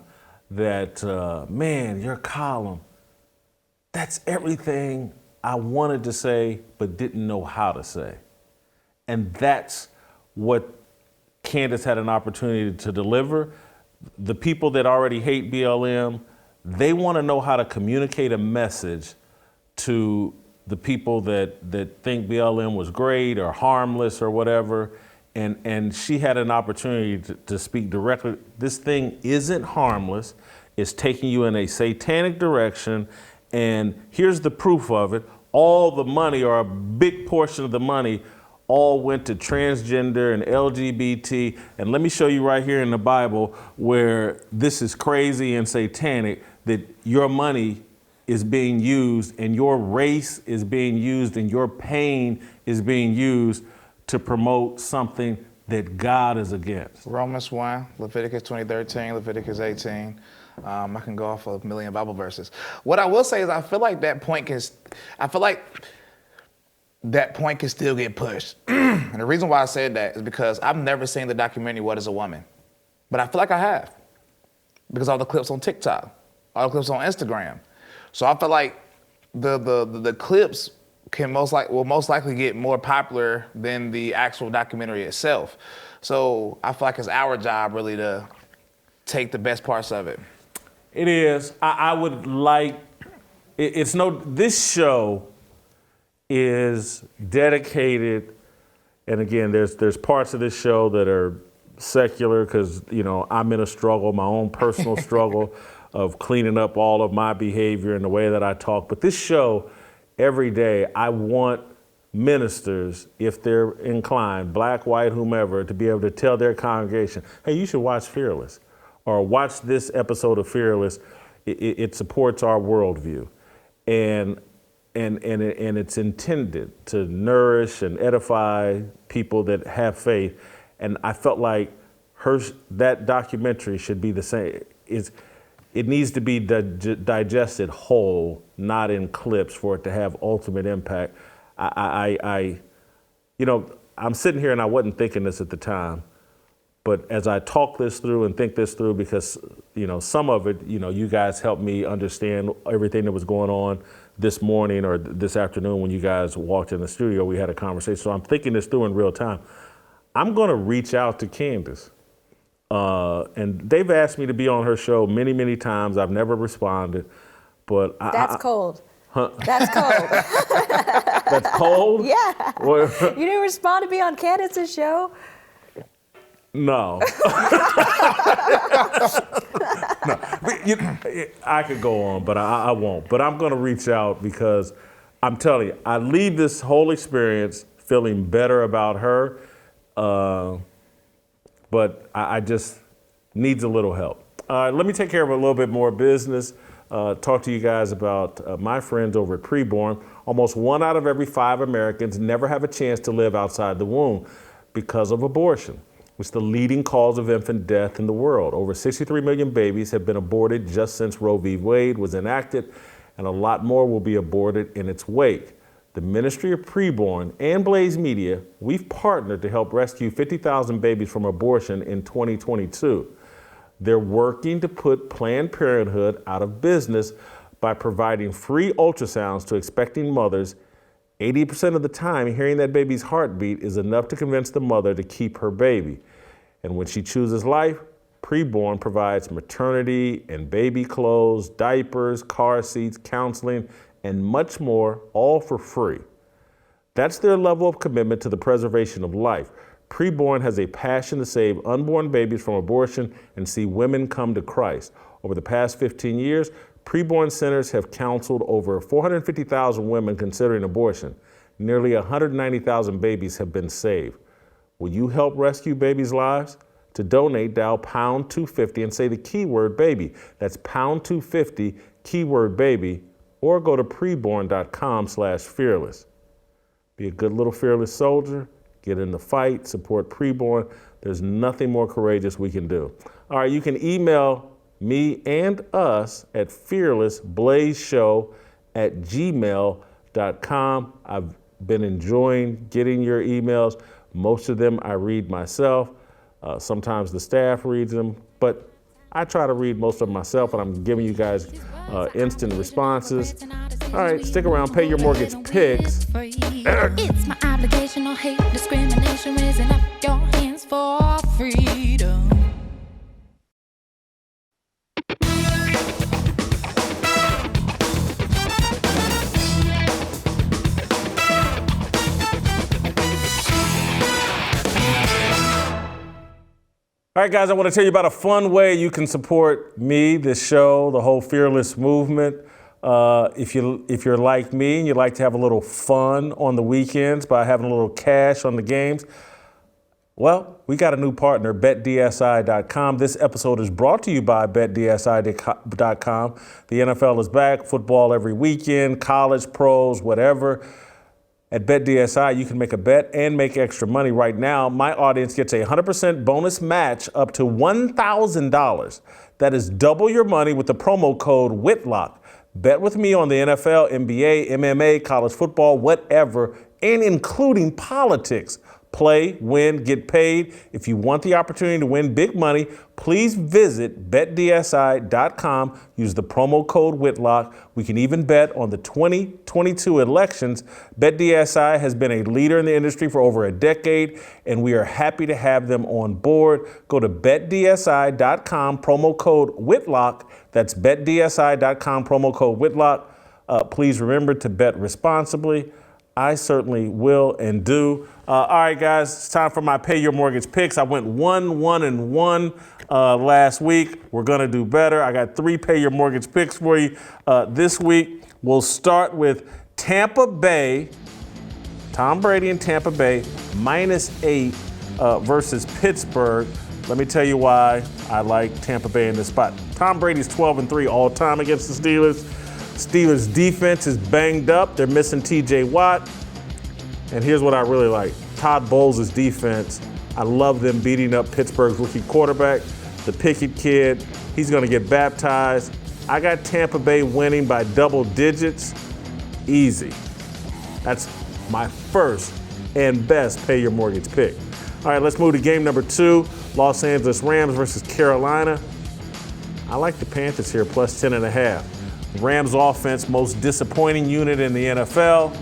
[SPEAKER 1] that, man, your column, that's everything I wanted to say but didn't know how to say. And that's what Candace had an opportunity to deliver. The people that already hate BLM, they want to know how to communicate a message to the people that think BLM was great or harmless or whatever. And she had an opportunity to speak directly. This thing isn't harmless. It's taking you in a satanic direction. And here's the proof of it. All the money, or a big portion of the money, all went to transgender and LGBT. And let me show you right here in the Bible where this is crazy and satanic, that your money is being used and your race is being used and your pain is being used to promote something that God is against. Romans
[SPEAKER 3] 1, Leviticus 20:13, Leviticus 18. I can go off of a million Bible verses. What I will say is I feel like that point can still get pushed. And the reason why I said that is because I've never seen the documentary What is a Woman? But I feel like I have. Because all the clips on TikTok, all the clips on Instagram. So I feel like the clips will most likely get more popular than the actual documentary itself. So I feel like it's our job really to take the best parts of it.
[SPEAKER 1] It is. I would like, this show is dedicated, and again, there's parts of this show that are secular because, I'm in a struggle, my own personal struggle of cleaning up all of my behavior and the way that I talk. But this show, every day, I want ministers, if they're inclined, black, white, whomever, to be able to tell their congregation, hey, you should watch Fearless, or watch this episode of Fearless. It supports our worldview. And it's intended to nourish and edify people that have faith. And I felt like that documentary should be the same. It needs to be digested whole, not in clips, for it to have ultimate impact. I'm sitting here and I wasn't thinking this at the time, but as I talk this through and think this through, because, some of it, you guys helped me understand everything that was going on this morning or this afternoon when you guys walked in the studio, we had a conversation. So I'm thinking this through in real time. I'm going to reach out to Candace. And they've asked me to be on her show many, many times. I've never responded, but
[SPEAKER 2] That's cold.
[SPEAKER 1] Huh?
[SPEAKER 2] That's cold.
[SPEAKER 1] That's cold?
[SPEAKER 2] Yeah.
[SPEAKER 1] Well,
[SPEAKER 2] you didn't respond to be on Candace's show?
[SPEAKER 1] No. No. I could go on, but I won't. But I'm going to reach out because I'm telling you, I leave this whole experience feeling better about her, but I just needs a little help. Let me take care of a little bit more business. Talk to you guys about my friends over at Preborn. Almost 1 out of every 5 Americans never have a chance to live outside the womb because of abortion, which is the leading cause of infant death in the world. Over 63 million babies have been aborted just since Roe v. Wade was enacted, and a lot more will be aborted in its wake. The Ministry of Preborn and Blaze Media, we've partnered to help rescue 50,000 babies from abortion in 2022. They're working to put Planned Parenthood out of business by providing free ultrasounds to expecting mothers. 80% of the time, hearing that baby's heartbeat is enough to convince the mother to keep her baby. And when she chooses life, Preborn provides maternity and baby clothes, diapers, car seats, counseling, and much more, all for free. That's their level of commitment to the preservation of life. Preborn has a passion to save unborn babies from abortion and see women come to Christ. Over the past 15 years, Preborn centers have counseled over 450,000 women considering abortion. Nearly 190,000 babies have been saved. Will you help rescue babies' lives? To donate, dial pound 250 and say the keyword baby. That's pound 250, keyword baby, or go to preborn.com/fearless. Be a good little fearless soldier. Get in the fight, support Preborn. There's nothing more courageous we can do. All right, you can email me and us at fearlessblazeshow@gmail.com. I've been enjoying getting your emails. Most of them I read myself. Sometimes the staff reads them, but I try to read most of them myself, and I'm giving you guys instant responses. All right, stick around, pay your mortgage picks.
[SPEAKER 4] It's my obligation, no hate, discrimination, raising up your hands for freedom.
[SPEAKER 1] All right, guys, I want to tell you about a fun way you can support me, this show, the whole Fearless movement. If you're like me and you like to have a little fun on the weekends by having a little cash on the games, well, we got a new partner, BetDSI.com. This episode is brought to you by BetDSI.com. The NFL is back, football every weekend, college, pros, whatever. At BetDSI, you can make a bet and make extra money. Right now, my audience gets a 100% bonus match up to $1,000. That is double your money with the promo code Whitlock. Bet with me on the NFL, NBA, MMA, college football, whatever, and including politics. Play, win, get paid. If you want the opportunity to win big money, please visit betdsi.com. Use the promo code Whitlock. We can even bet on the 2022 elections. BetDSI has been a leader in the industry for over a decade, and we are happy to have them on board. Go to betdsi.com, promo code Whitlock. That's betdsi.com, promo code Whitlock. Please remember to bet responsibly. I certainly will and do. All right, guys, it's time for my Pay Your Mortgage picks. I went 1-1-1 last week. We're going to do better. I got 3 Pay Your Mortgage picks for you this week. We'll start with Tampa Bay, Tom Brady and Tampa Bay, -8 versus Pittsburgh. Let me tell you why I like Tampa Bay in this spot. Tom Brady's 12-3 all time against the Steelers. Steelers defense is banged up. They're missing TJ Watt. And here's what I really like. Todd Bowles' defense. I love them beating up Pittsburgh's rookie quarterback, the Pickett kid. He's going to get baptized. I got Tampa Bay winning by double digits. Easy. That's my first and best Pay Your Mortgage pick. All right, let's move to game number 2. Los Angeles Rams versus Carolina. I like the Panthers here, plus 10.5. Rams offense, most disappointing unit in the NFL.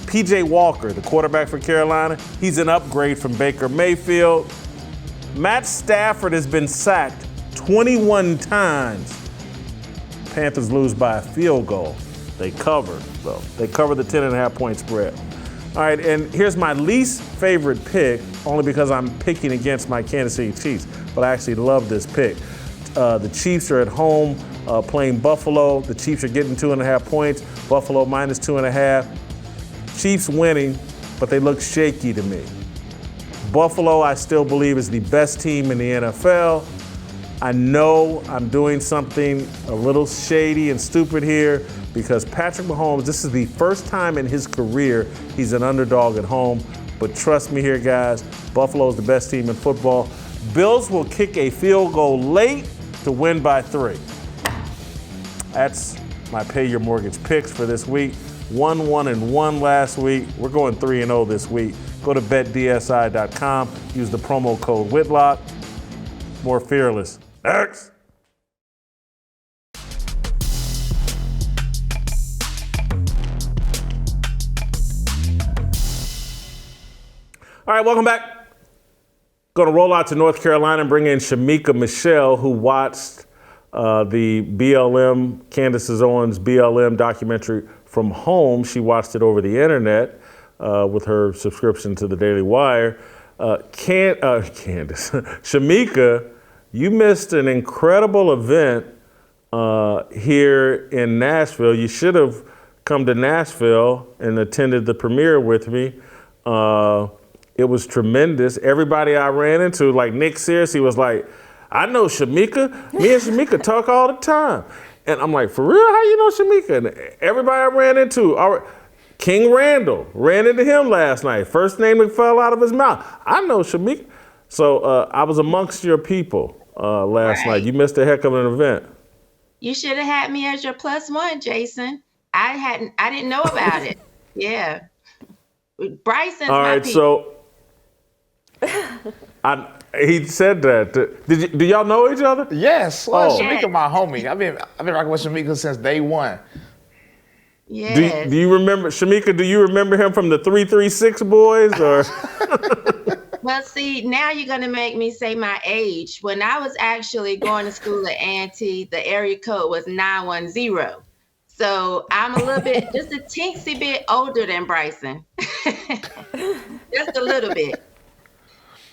[SPEAKER 1] P.J. Walker, the quarterback for Carolina, he's an upgrade from Baker Mayfield. Matt Stafford has been sacked 21 times. Panthers lose by a field goal. They cover, though. They cover the 10.5-point spread. All right, and here's my least favorite pick, only because I'm picking against my Kansas City Chiefs, but I actually love this pick. The Chiefs are at home playing Buffalo. The Chiefs are getting 2.5 points. Buffalo minus 2.5. Chiefs winning, but they look shaky to me. Buffalo, I still believe, is the best team in the NFL. I know I'm doing something a little shady and stupid here because Patrick Mahomes, this is the first time in his career he's an underdog at home. But trust me here, guys, Buffalo is the best team in football. Bills will kick a field goal late to win by 3. That's my Pay Your Mortgage picks for this week. 1-1-1 last week. We're going 3-0 this week. Go to betdsi.com. Use the promo code Whitlock. More fearless. Next. All right, welcome back. Going to roll out to North Carolina and bring in Shamika Michelle, who watched the BLM, Candace Owens BLM documentary from home. She watched it over the internet with her subscription to the Daily Wire. Candace, Shamika, you missed an incredible event here in Nashville. You should have come to Nashville and attended the premiere with me. It was tremendous. Everybody I ran into, like Nick Searcy was like, I know Shamika. Me and Shamika talk all the time. And I'm like, for real? How you know Shamika? And everybody I ran into, King Randall, ran into him last night. First name that fell out of his mouth. I know Shamika. So I was amongst your people last night. You missed a heck of an event.
[SPEAKER 5] You should have had me as your +1, Jason. I didn't know about it. Yeah. Bryson's
[SPEAKER 1] all
[SPEAKER 5] my
[SPEAKER 1] right,
[SPEAKER 5] people.
[SPEAKER 1] so he said that. Do y'all know each other?
[SPEAKER 3] Yes. Well,
[SPEAKER 1] Oh.
[SPEAKER 3] Shamika, my homie. I've been rocking with Shamika since day one.
[SPEAKER 5] Yes.
[SPEAKER 1] Do you remember, Shamika, do you remember him from the 336 boys? Or?
[SPEAKER 5] Well, see, now you're going to make me say my age. When I was actually going to school at A&T, the area code was 910. So I'm a little bit, just a teensy bit older than Bryson. Just a little bit.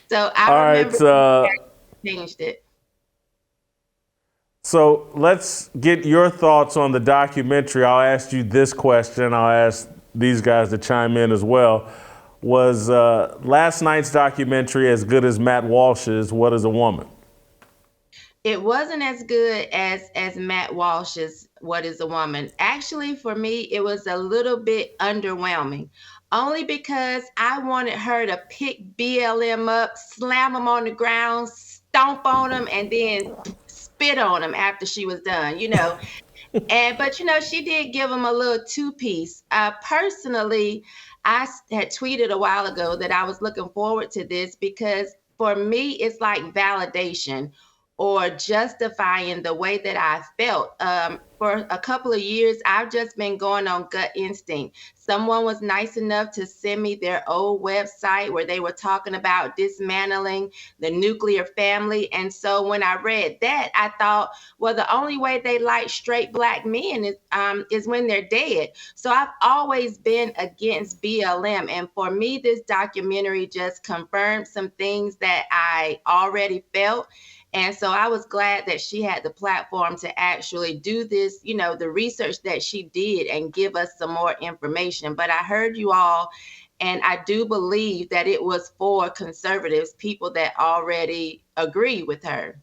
[SPEAKER 5] So I remember changed it.
[SPEAKER 1] So let's get your thoughts on the documentary. I'll ask you this question. I'll ask these guys to chime in as well. Was last night's documentary as good as Matt Walsh's What is a Woman?
[SPEAKER 5] It wasn't as good as Matt Walsh's What is a Woman. Actually, for me, it was a little bit underwhelming. Only because I wanted her to pick BLM up, slam them on the ground, stomp on them, and then spit on them after she was done, you know. But, you know, she did give them a little two-piece. Personally, I had tweeted a while ago that I was looking forward to this because for me, it's like validation or justifying the way that I felt. For a couple of years, I've just been going on gut instinct. Someone was nice enough to send me their old website where they were talking about dismantling the nuclear family. And so when I read that, I thought, well, the only way they like straight Black men is when they're dead. So I've always been against BLM. And for me, this documentary just confirmed some things that I already felt. And so I was glad that she had the platform to actually do this, you know, the research that she did and give us some more information. But I heard you all, and I do believe that it was for conservatives, people that already agree with her.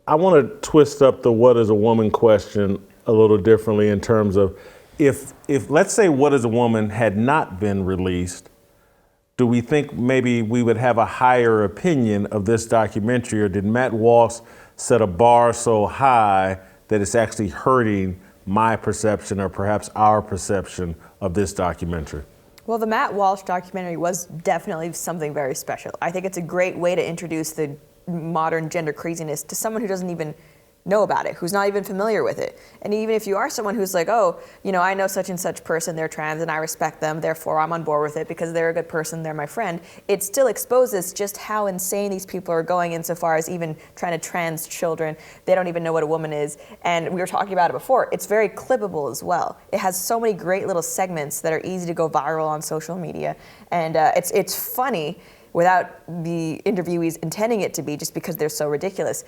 [SPEAKER 1] I want to twist up the what is a woman question a little differently in terms of if let's say What is a Woman had not been released, do we think maybe we would have a higher opinion of this documentary, or did Matt Walsh set a bar so high that it's actually hurting my perception or perhaps our perception of this documentary?
[SPEAKER 2] Well, the Matt Walsh documentary was definitely something very special. I think it's a great way to introduce the modern gender craziness to someone who doesn't even know about it, who's not even familiar with it. And even if you are someone who's like, oh, you know, I know such and such person, they're trans and I respect them, therefore I'm on board with it because they're a good person, they're my friend, it still exposes just how insane these people are going insofar as even trying to trans children. They don't even know what a woman is. And we were talking about it before. It's very clippable as well. It has so many great little segments that are easy to go viral on social media. And it's funny without the interviewees intending it to be, just because they're so ridiculous.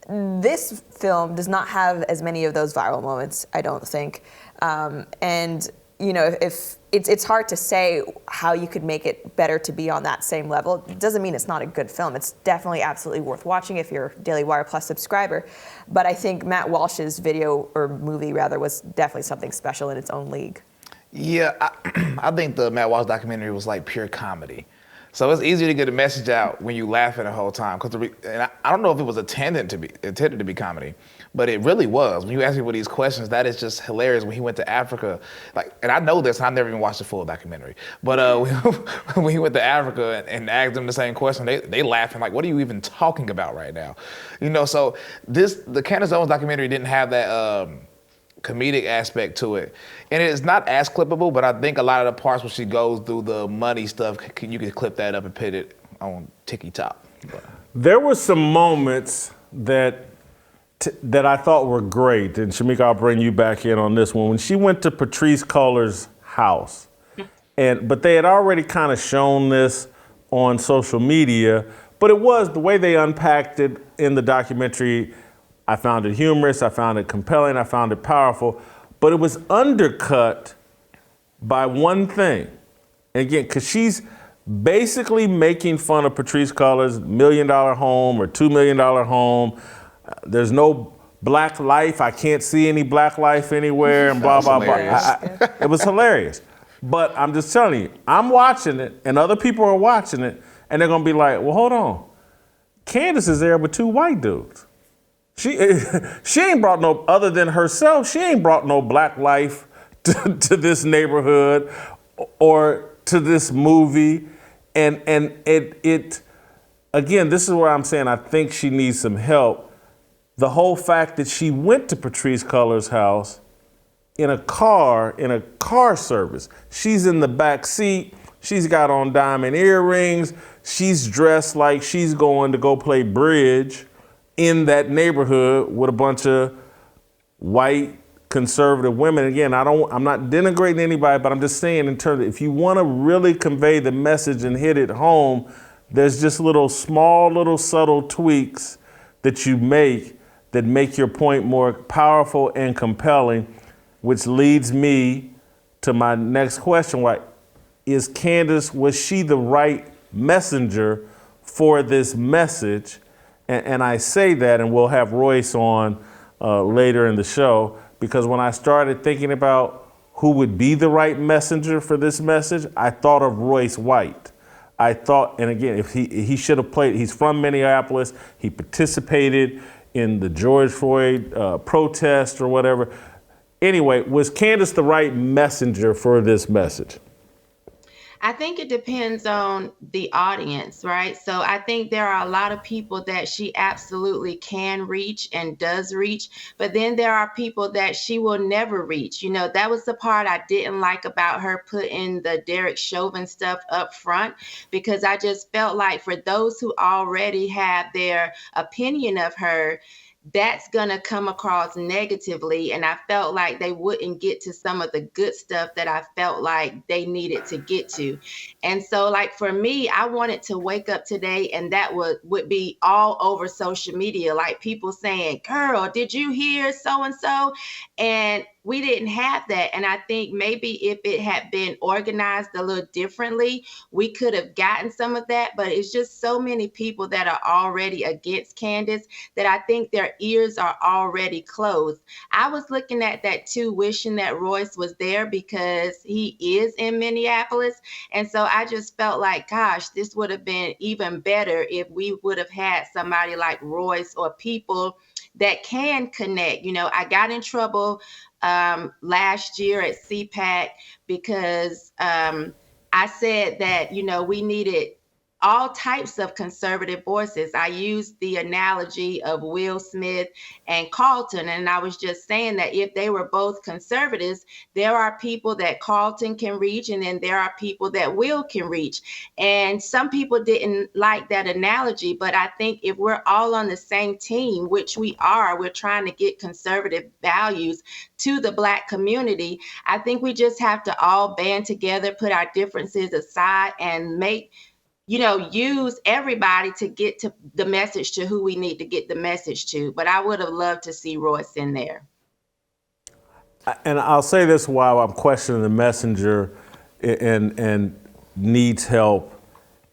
[SPEAKER 2] This film does not have as many of those viral moments, I don't think. And you know, if it's hard to say how you could make it better to be on that same level. It doesn't mean it's not a good film. It's definitely absolutely worth watching if you're a Daily Wire Plus subscriber. But I think Matt Walsh's video, or movie rather, was definitely something special in its own league.
[SPEAKER 3] Yeah, I think the Matt Walsh documentary was like pure comedy. So it's easier to get a message out when you laughing the whole time. And I don't know if it was intended to be comedy, but it really was. When you ask people these questions, that is just hilarious. When he went to Africa, and I know this, and I never even watched the full documentary, but when he went to Africa and asked them the same question, they laughing like, what are you even talking about right now? You know, so the Candace Owens documentary didn't have that comedic aspect to it. And it's not as clippable, but I think a lot of the parts where she goes through the money stuff, you could clip that up and put it on TikTok.
[SPEAKER 1] There were some moments that I thought were great, and Shamika, I'll bring you back in on this one. When she went to Patrice Cullors' house, but they had already kind of shown this on social media, but it was the way they unpacked it in the documentary. I found it humorous, I found it compelling, I found it powerful, but it was undercut by one thing. And again, because she's basically making fun of Patrice Cullors' $1 million home or $2 million home. There's no black life, I can't see any black life anywhere, and blah, blah, blah. It was hilarious. But I'm just telling you, I'm watching it, and other people are watching it, and they're gonna be like, well, hold on. Candace is there with two white dudes. She ain't brought no, other than herself, she ain't brought no black life to this neighborhood or to this movie. And it again, this is where I'm saying I think she needs some help. The whole fact that she went to Patrice Cullors' house in a car service. She's in the back seat, she's got on diamond earrings, she's dressed like she's going to go play bridge in that neighborhood with a bunch of white conservative women. Again, I'm not denigrating anybody, but I'm just saying in terms of if you want to really convey the message and hit it home, there's just little subtle tweaks that you make that make your point more powerful and compelling, which leads me to my next question. Was she the right messenger for this message? And I say that, and we'll have Royce on later in the show, because when I started thinking about who would be the right messenger for this message, I thought of Royce White. I thought, and again, if he should have played, he's from Minneapolis, he participated in the George Floyd protest or whatever. Anyway, was Candace the right messenger for this message?
[SPEAKER 5] I think it depends on the audience, right? So I think there are a lot of people that she absolutely can reach and does reach, but then there are people that she will never reach. You know, that was the part I didn't like about her putting the Derek Chauvin stuff up front, because I just felt like for those who already have their opinion of her, that's going to come across negatively. And I felt like they wouldn't get to some of the good stuff that I felt like they needed to get to. And so like for me, I wanted to wake up today and that would be all over social media, like people saying, girl, did you hear so-and-so? And we didn't have that. And I think maybe if it had been organized a little differently, we could have gotten some of that. But it's just so many people that are already against Candace that I think their ears are already closed. I was looking at that too, wishing that Royce was there because he is in Minneapolis. And so I just felt like, gosh, this would have been even better if we would have had somebody like Royce or people that can connect. You know, I got in trouble last year at CPAC because I said that, you know, we needed all types of conservative voices. I used the analogy of Will Smith and Carlton, and I was just saying that if they were both conservatives, there are people that Carlton can reach, and then there are people that Will can reach. And some people didn't like that analogy, but I think if we're all on the same team, which we are, we're trying to get conservative values to the Black community. I think we just have to all band together, put our differences aside, and make use everybody to get to the message to who we need to get the message to. But I would have loved to see Royce in there.
[SPEAKER 1] And I'll say this while I'm questioning the messenger and needs help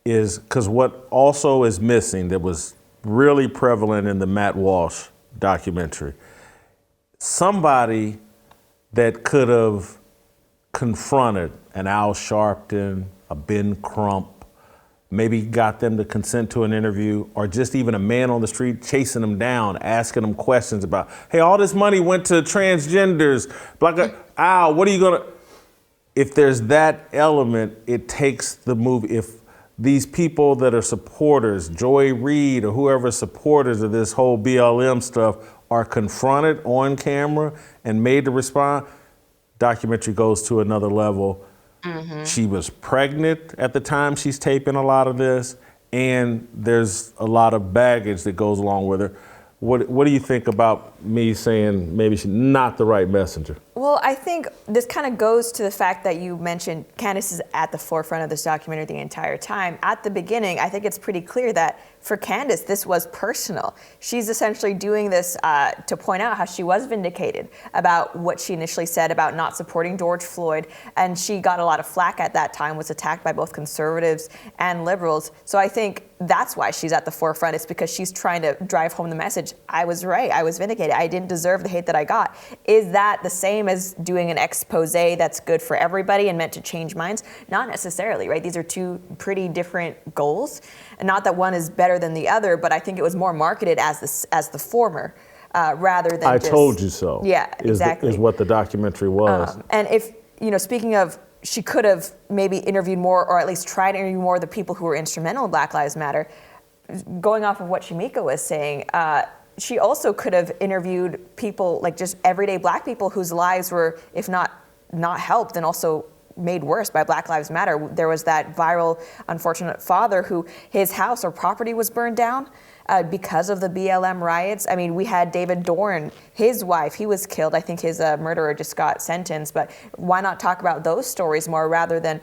[SPEAKER 1] is because what also is missing that was really prevalent in the Matt Walsh documentary, somebody that could have confronted an Al Sharpton, a Ben Crump, maybe got them to consent to an interview, or just even a man on the street chasing them down, asking them questions about, hey, all this money went to transgenders, Al, what are you gonna, if there's that element, it takes the movie. If these people that are supporters, Joy Reid or whoever supporters of this whole BLM stuff are confronted on camera and made to respond, documentary goes to another level. Mm-hmm. She was pregnant at the time she's taping a lot of this, and there's a lot of baggage that goes along with her. What do you think about me saying maybe she's not the right messenger?
[SPEAKER 2] Well, I think this kind of goes to the fact that you mentioned Candace is at the forefront of this documentary the entire time. At the beginning, I think it's pretty clear that for Candace, this was personal. She's essentially doing this to point out how she was vindicated about what she initially said about not supporting George Floyd, and she got a lot of flack at that time, was attacked by both conservatives and liberals. So I think that's why she's at the forefront. It's because she's trying to drive home the message. I was right. I was vindicated. I didn't deserve the hate that I got. Is that the same as doing an expose that's good for everybody and meant to change minds? Not necessarily, right? These are two pretty different goals. And not that one is better than the other, but I think it was more marketed as the former rather than
[SPEAKER 1] I told you so.
[SPEAKER 2] Yeah, exactly.
[SPEAKER 1] Is what the documentary was.
[SPEAKER 2] And if, speaking of, she could have maybe interviewed more, or at least tried to interview more of the people who were instrumental in Black Lives Matter. Going off of what Shamika was saying, she also could have interviewed people, like just everyday Black people whose lives were, if not helped, and also made worse by Black Lives Matter. There was that viral, unfortunate father who his house or property was burned down because of the BLM riots. I mean, we had David Dorn, his wife, he was killed. I think his murderer just got sentenced. But why not talk about those stories more rather than,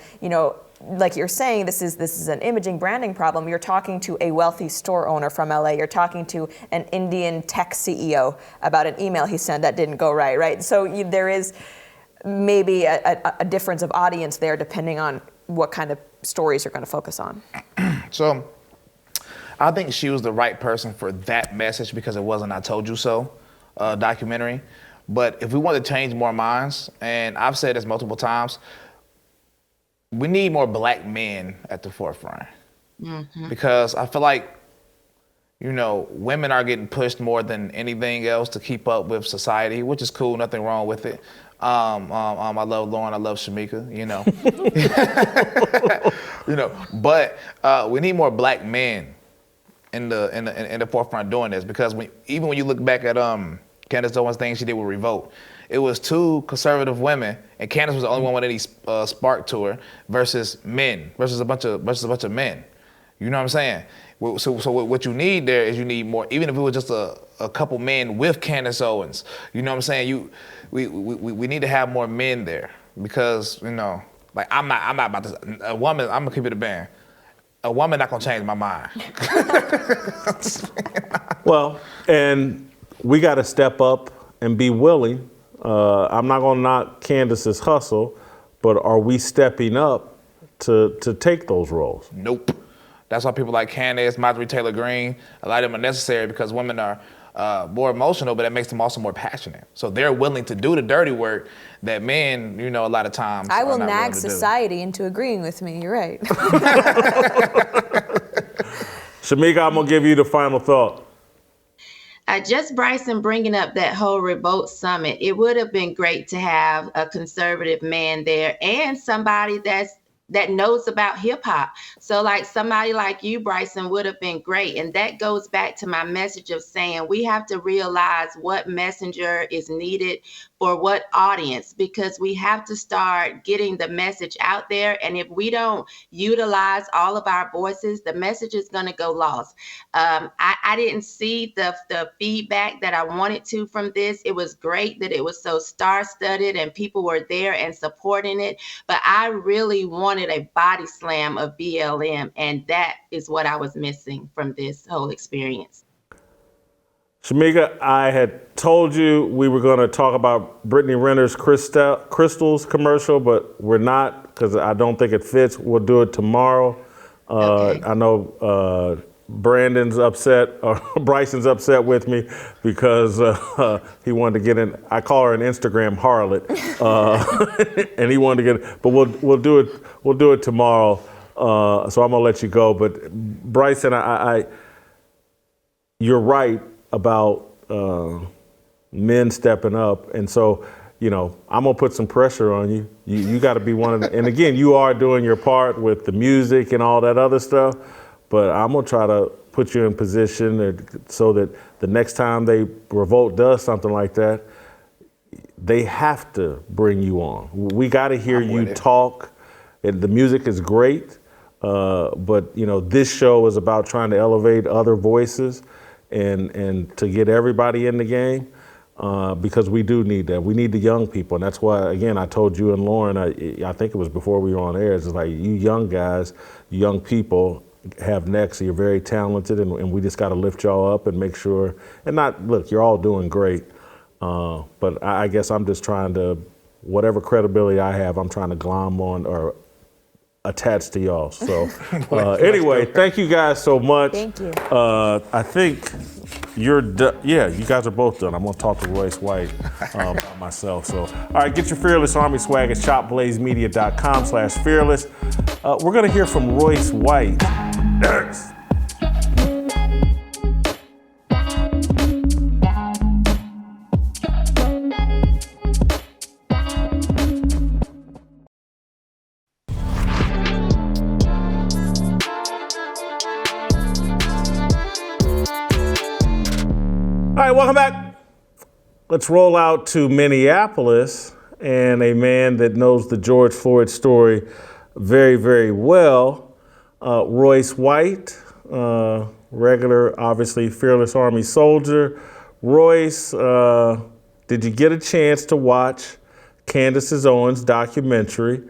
[SPEAKER 2] like you're saying, this is an imaging branding problem. You're talking to a wealthy store owner from LA. You're talking to an Indian tech CEO about an email he sent that didn't go right? So there is maybe a difference of audience there depending on what kind of stories you're going to focus on.
[SPEAKER 3] So I think she was the right person for that message because it wasn't I Told You So documentary. But if we want to change more minds, and I've said this multiple times, we need more Black men at the forefront. Mm-hmm. Because I feel like, women are getting pushed more than anything else to keep up with society, which is cool, nothing wrong with it. I love Lauren, I love Shamika, but we need more Black men in the forefront doing this, because even when you look back at Candace Owens' thing she did with Revolt, it was two conservative women, and Candace was the only one with any spark to her, versus a bunch of men. You know what I'm saying? So what you need there is you need more, even if it was just a couple men with Candace Owens. You know what I'm saying? We need to have more men there, because I'm not about to, a woman. I'm gonna keep it a band. A woman not gonna change my mind.
[SPEAKER 1] Well, and we got to step up and be willing. I'm not gonna knock Candace's hustle, but are we stepping up to take those roles?
[SPEAKER 3] Nope. That's why people like Candace, Marjorie Taylor Greene, a lot of them are necessary, because women are more emotional, but it makes them also more passionate. So they're willing to do the dirty work that men, a lot of times
[SPEAKER 2] I
[SPEAKER 3] are
[SPEAKER 2] will
[SPEAKER 3] not
[SPEAKER 2] nag
[SPEAKER 3] willing to
[SPEAKER 2] society into agreeing with me. You're right.
[SPEAKER 1] Shamika, I'm gonna give you the final thought.
[SPEAKER 5] Just Bryson bringing up that whole Revolt Summit, it would have been great to have a conservative man there and somebody that knows about hip hop. So like somebody like you, Bryson, would have been great. And that goes back to my message of saying we have to realize what messenger is needed for what audience, because we have to start getting the message out there. And if we don't utilize all of our voices, the message is going to go lost. I didn't see the feedback that I wanted to from this. It was great that it was so star-studded and people were there and supporting it. But I really wanted a body slam of BLM, and that is what I was missing from this whole experience.
[SPEAKER 1] Shamika, I had told you we were going to talk about Brittany Renner's Crystals commercial, but we're not, because I don't think it fits. We'll do it tomorrow.
[SPEAKER 5] Okay.
[SPEAKER 1] I know Brandon's upset, or Bryson's upset with me because he wanted to get in. I call her an Instagram harlot, and he wanted to get. But we'll do it. We'll do it tomorrow. So I'm gonna let you go. But Bryson, you're right about men stepping up, and so I'm gonna put some pressure on you. You got to be one of the. And again, you are doing your part with the music and all that other stuff. But I'm gonna try to put you in position so that the next time Revolt does something like that, they have to bring you on. We got to hear you talk. And the music is great, but this show is about trying to elevate other voices and to get everybody in the game, because we do need that. We need the young people, and that's why, again, I told you and Lauren. I think it was before we were on air. It's like, you young guys, young people have next. You're very talented, and we just got to lift y'all up and make sure. And look, you're all doing great, but I guess I'm just trying to, whatever credibility I have, I'm trying to glom on or attach to y'all. So anyway, thank you guys so much.
[SPEAKER 2] Thank you.
[SPEAKER 1] I think you're done. Yeah, you guys are both done. I'm gonna talk to Royce White by myself. So, all right, get your Fearless Army swag at shopblazemedia.com/fearless. We're gonna hear from Royce White. Next. All right, welcome back. Let's roll out to Minneapolis and a man that knows the George Floyd story very, very well, Royce White, regular, obviously, Fearless Army soldier. Royce, did you get a chance to watch Candace Owens documentary?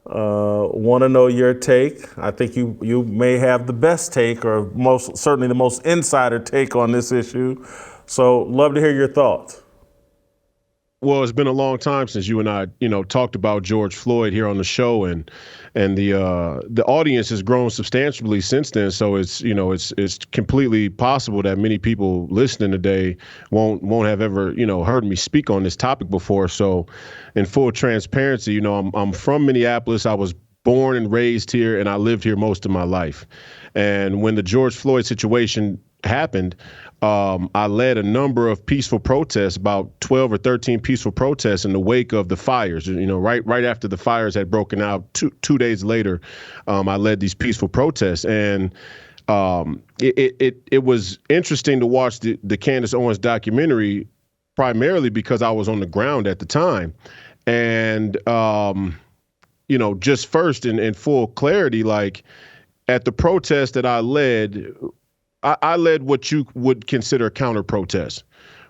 [SPEAKER 1] Want to know your take. I think you may have the best take, or certainly the most insider take on this issue. So love to hear your thoughts.
[SPEAKER 6] Well, it's been a long time since you and I, talked about George Floyd here on the show, and the audience has grown substantially since then. So it's completely possible that many people listening today won't have ever heard me speak on this topic before. So, in full transparency, I'm from Minneapolis. I was born and raised here, and I lived here most of my life. And when the George Floyd situation happened, I led a number of peaceful protests, about 12 or 13 peaceful protests in the wake of the fires. Right after the fires had broken out, two days later, I led these peaceful protests. And it was interesting to watch the Candace Owens documentary, primarily because I was on the ground at the time. And, just first in full clarity, like at the protest that I led what you would consider a counter protest,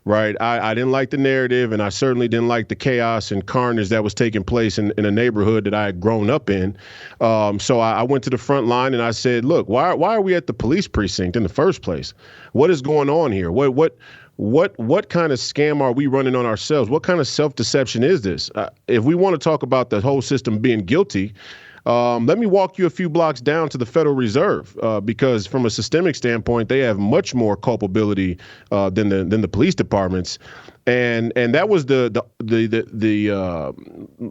[SPEAKER 6] right? I didn't like the narrative, and I certainly didn't like the chaos and carnage that was taking place in a neighborhood that I had grown up in. So I went to the front line and I said, look, why are we at the police precinct in the first place? What is going on here? What kind of scam are we running on ourselves? What kind of self-deception is this? If we want to talk about the whole system being guilty, let me walk you a few blocks down to the Federal Reserve, because from a systemic standpoint, they have much more culpability than the police departments. And that was the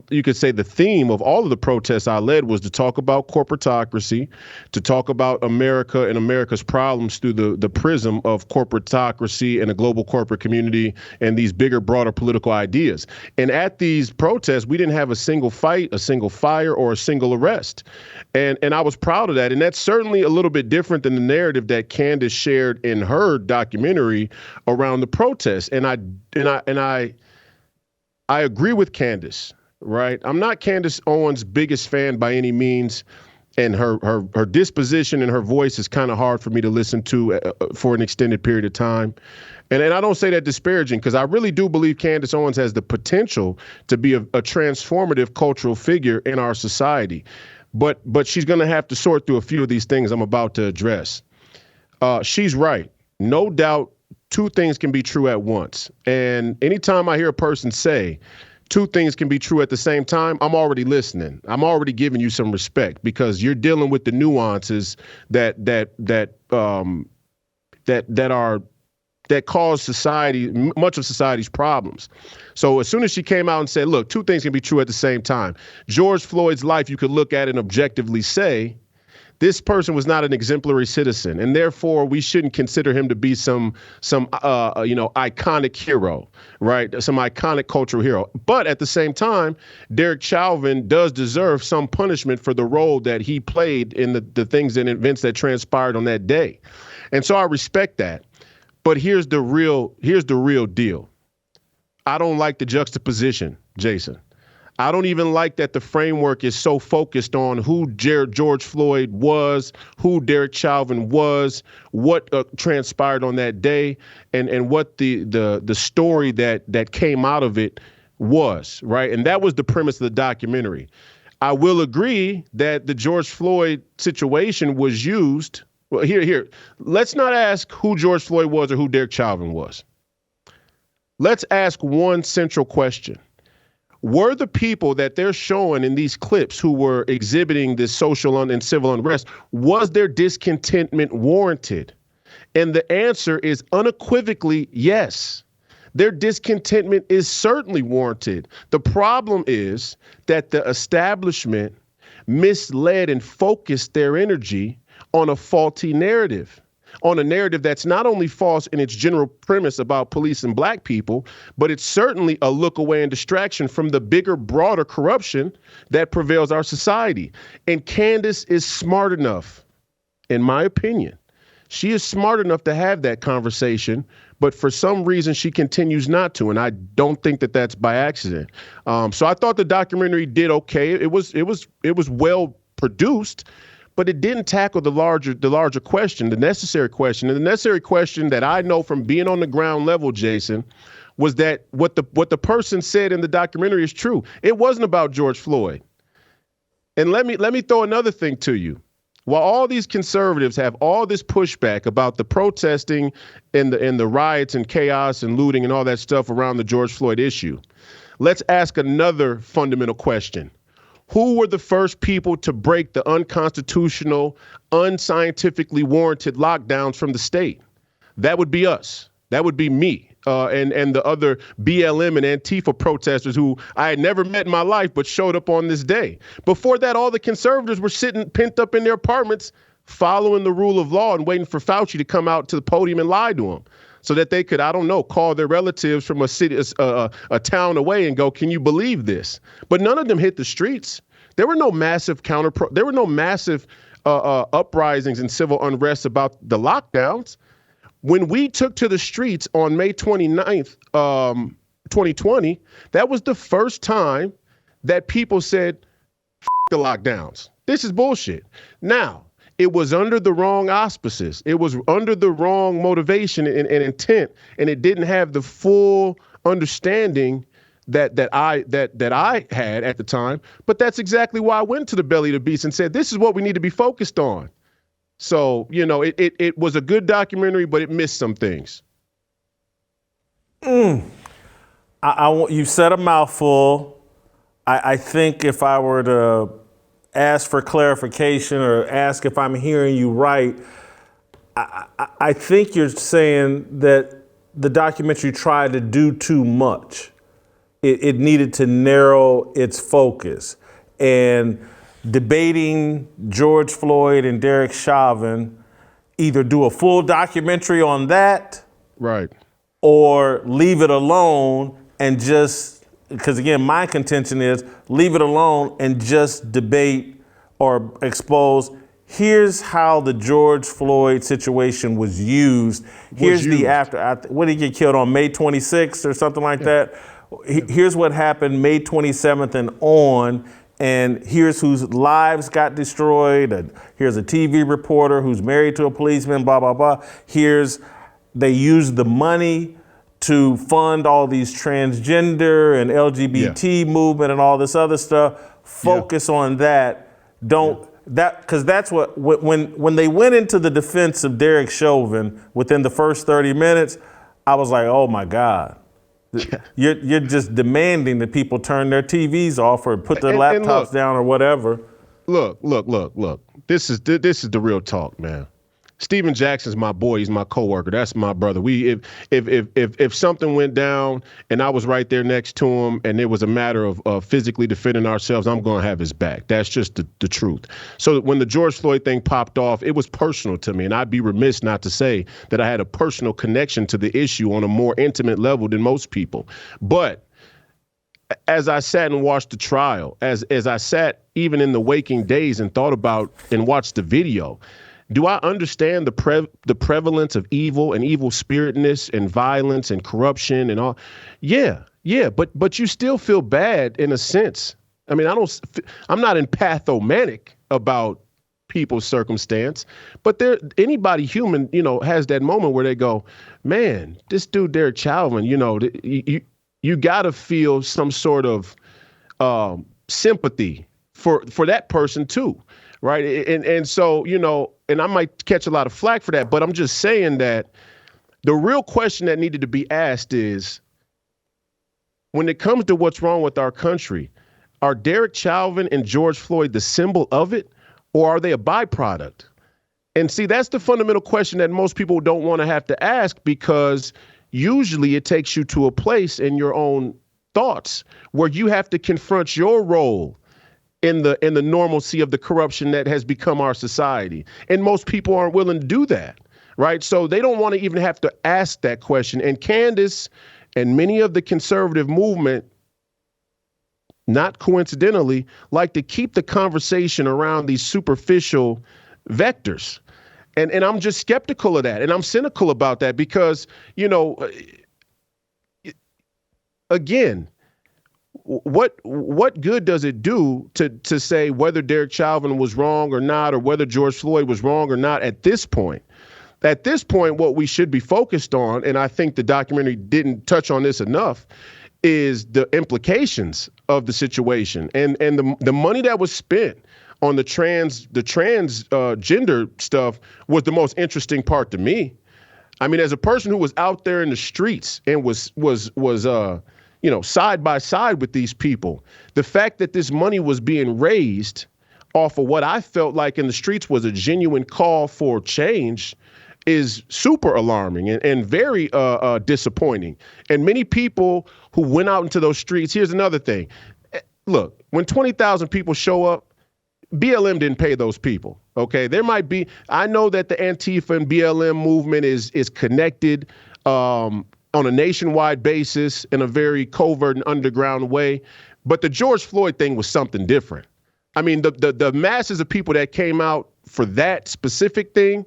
[SPEAKER 6] you could say the theme of all of the protests I led was to talk about corporatocracy, to talk about America and America's problems through the prism of corporatocracy and a global corporate community and these bigger, broader political ideas. And at these protests, we didn't have a single fight, a single fire, or a single arrest. And I was proud of that. And that's certainly a little bit different than the narrative that Candace shared in her documentary around the protests. And I I agree with Candace, right? I'm not Candace Owens' biggest fan by any means, and her disposition and her voice is kind of hard for me to listen to for an extended period of time. And I don't say that disparaging, because I really do believe Candace Owens has the potential to be a transformative cultural figure in our society. But she's going to have to sort through a few of these things I'm about to address. She's right. No doubt, two things can be true at once. And anytime I hear a person say two things can be true at the same time, I'm already listening. I'm already giving you some respect, because you're dealing with the nuances that cause society, much of society's problems. So as soon as she came out and said, look, two things can be true at the same time. George Floyd's life, you could look at and objectively say, this person was not an exemplary citizen, and therefore we shouldn't consider him to be some iconic hero, right? Some iconic cultural hero. But at the same time, Derek Chauvin does deserve some punishment for the role that he played in the things and events that transpired on that day. And so I respect that. But here's the real deal. I don't like the juxtaposition, Jason. I don't even like that the framework is so focused on who George Floyd was, who Derek Chauvin was, what transpired on that day, and what the story that came out of it was, right? And that was the premise of the documentary. I will agree that the George Floyd situation was used. Well, here. Let's not ask who George Floyd was or who Derek Chauvin was. Let's ask one central question. Were the people that they're showing in these clips who were exhibiting this social and civil unrest, was their discontentment warranted? And the answer is unequivocally yes. Their discontentment is certainly warranted. The problem is that the establishment misled and focused their energy on a faulty narrative, on a narrative that's not only false in its general premise about police and black people, but it's certainly a look away and distraction from the bigger, broader corruption that prevails our society. And Candace is smart enough, in my opinion. She is smart enough to have that conversation, but for some reason she continues not to, and I don't think that that's by accident. So I thought the documentary did okay. It was well produced, but it didn't tackle the larger question, the necessary question. And the necessary question that I know from being on the ground level, Jason, was that what the person said in the documentary is true. It wasn't about George Floyd. And let me throw another thing to you. While all these conservatives have all this pushback about the protesting and the riots and chaos and looting and all that stuff around the George Floyd issue, let's ask another fundamental question. Who were the first people to break the unconstitutional, unscientifically warranted lockdowns from the state? That would be us. That would be me and the other BLM and Antifa protesters who I had never met in my life but showed up on this day. Before that, all the conservatives were sitting pent up in their apartments following the rule of law and waiting for Fauci to come out to the podium and lie to them so that they could, I don't know, call their relatives from a city, a town away and go, can you believe this? But none of them hit the streets. There were no massive uprisings and civil unrest about the lockdowns. When we took to the streets on May 29th, 2020, that was the first time that people said, F the lockdowns. This is bullshit. Now, it was under the wrong auspices. It was under the wrong motivation and intent, and it didn't have the full understanding that I had at the time. But that's exactly why I went to the belly of the beast and said, this is what we need to be focused on. So, it was a good documentary, but it missed some things.
[SPEAKER 1] You said a mouthful. I think if I were to ask for clarification or ask if I'm hearing you right, I think you're saying that the documentary tried to do too much. It needed to narrow its focus. And debating George Floyd and Derek Chauvin, either do a full documentary on that,
[SPEAKER 6] right,
[SPEAKER 1] or leave it alone and just, because again, my contention is leave it alone and just debate or expose, here's how the George Floyd situation was used. Here's the after, what did he get killed on May 26th or something like that? here's what happened May 27th and on, and here's whose lives got destroyed. And here's a TV reporter who's married to a policeman, blah, blah, blah. They used the money to fund all these transgender and LGBT movement and all this other stuff. Focus on that. Because that's what, when they went into the defense of Derek Chauvin within the first 30 minutes, I was like, oh my God. You're just demanding that people turn their TVs off or put their laptops down or whatever.
[SPEAKER 6] Look. This is the real talk, man. Steven Jackson's my boy. He's my coworker. That's my brother. If something went down and I was right there next to him and it was a matter of physically defending ourselves, I'm going to have his back. That's just the truth. So when the George Floyd thing popped off, it was personal to me. And I'd be remiss not to say that I had a personal connection to the issue on a more intimate level than most people. But as I sat and watched the trial, as I sat even in the waking days and thought about and watched the video, do I understand the prevalence of evil and evil spiritedness and violence and corruption and all? Yeah. But you still feel bad in a sense. I mean, I'm not empathomanic about people's circumstance, but anybody human, has that moment where they go, man, this dude Derek Chauvin, you got to feel some sort of sympathy for that person too. Right. And so, and I might catch a lot of flack for that, but I'm just saying that the real question that needed to be asked is, when it comes to what's wrong with our country, are Derek Chauvin and George Floyd the symbol of it, or are they a byproduct? And see, that's the fundamental question that most people don't want to have to ask, because usually it takes you to a place in your own thoughts where you have to confront your role in the normalcy of the corruption that has become our society. And most people aren't willing to do that, right? So they don't want to even have to ask that question. And Candace and many of the conservative movement, not coincidentally, like to keep the conversation around these superficial vectors. And I'm just skeptical of that. And I'm cynical about that because, again, what good does it do to say whether Derek Chauvin was wrong or not, or whether George Floyd was wrong or not at this point? At this point, what we should be focused on, and I think the documentary didn't touch on this enough, is the implications of the situation and the money that was spent on the transgender stuff was the most interesting part to me. I mean, as a person who was out there in the streets and was side by side with these people, the fact that this money was being raised off of what I felt like in the streets was a genuine call for change is super alarming and very disappointing. And many people who went out into those streets, here's another thing. Look, when 20,000 people show up, BLM didn't pay those people. Okay, there might be, I know that the Antifa and BLM movement is connected on a nationwide basis in a very covert and underground way. But the George Floyd thing was something different. I mean, the masses of people that came out for that specific thing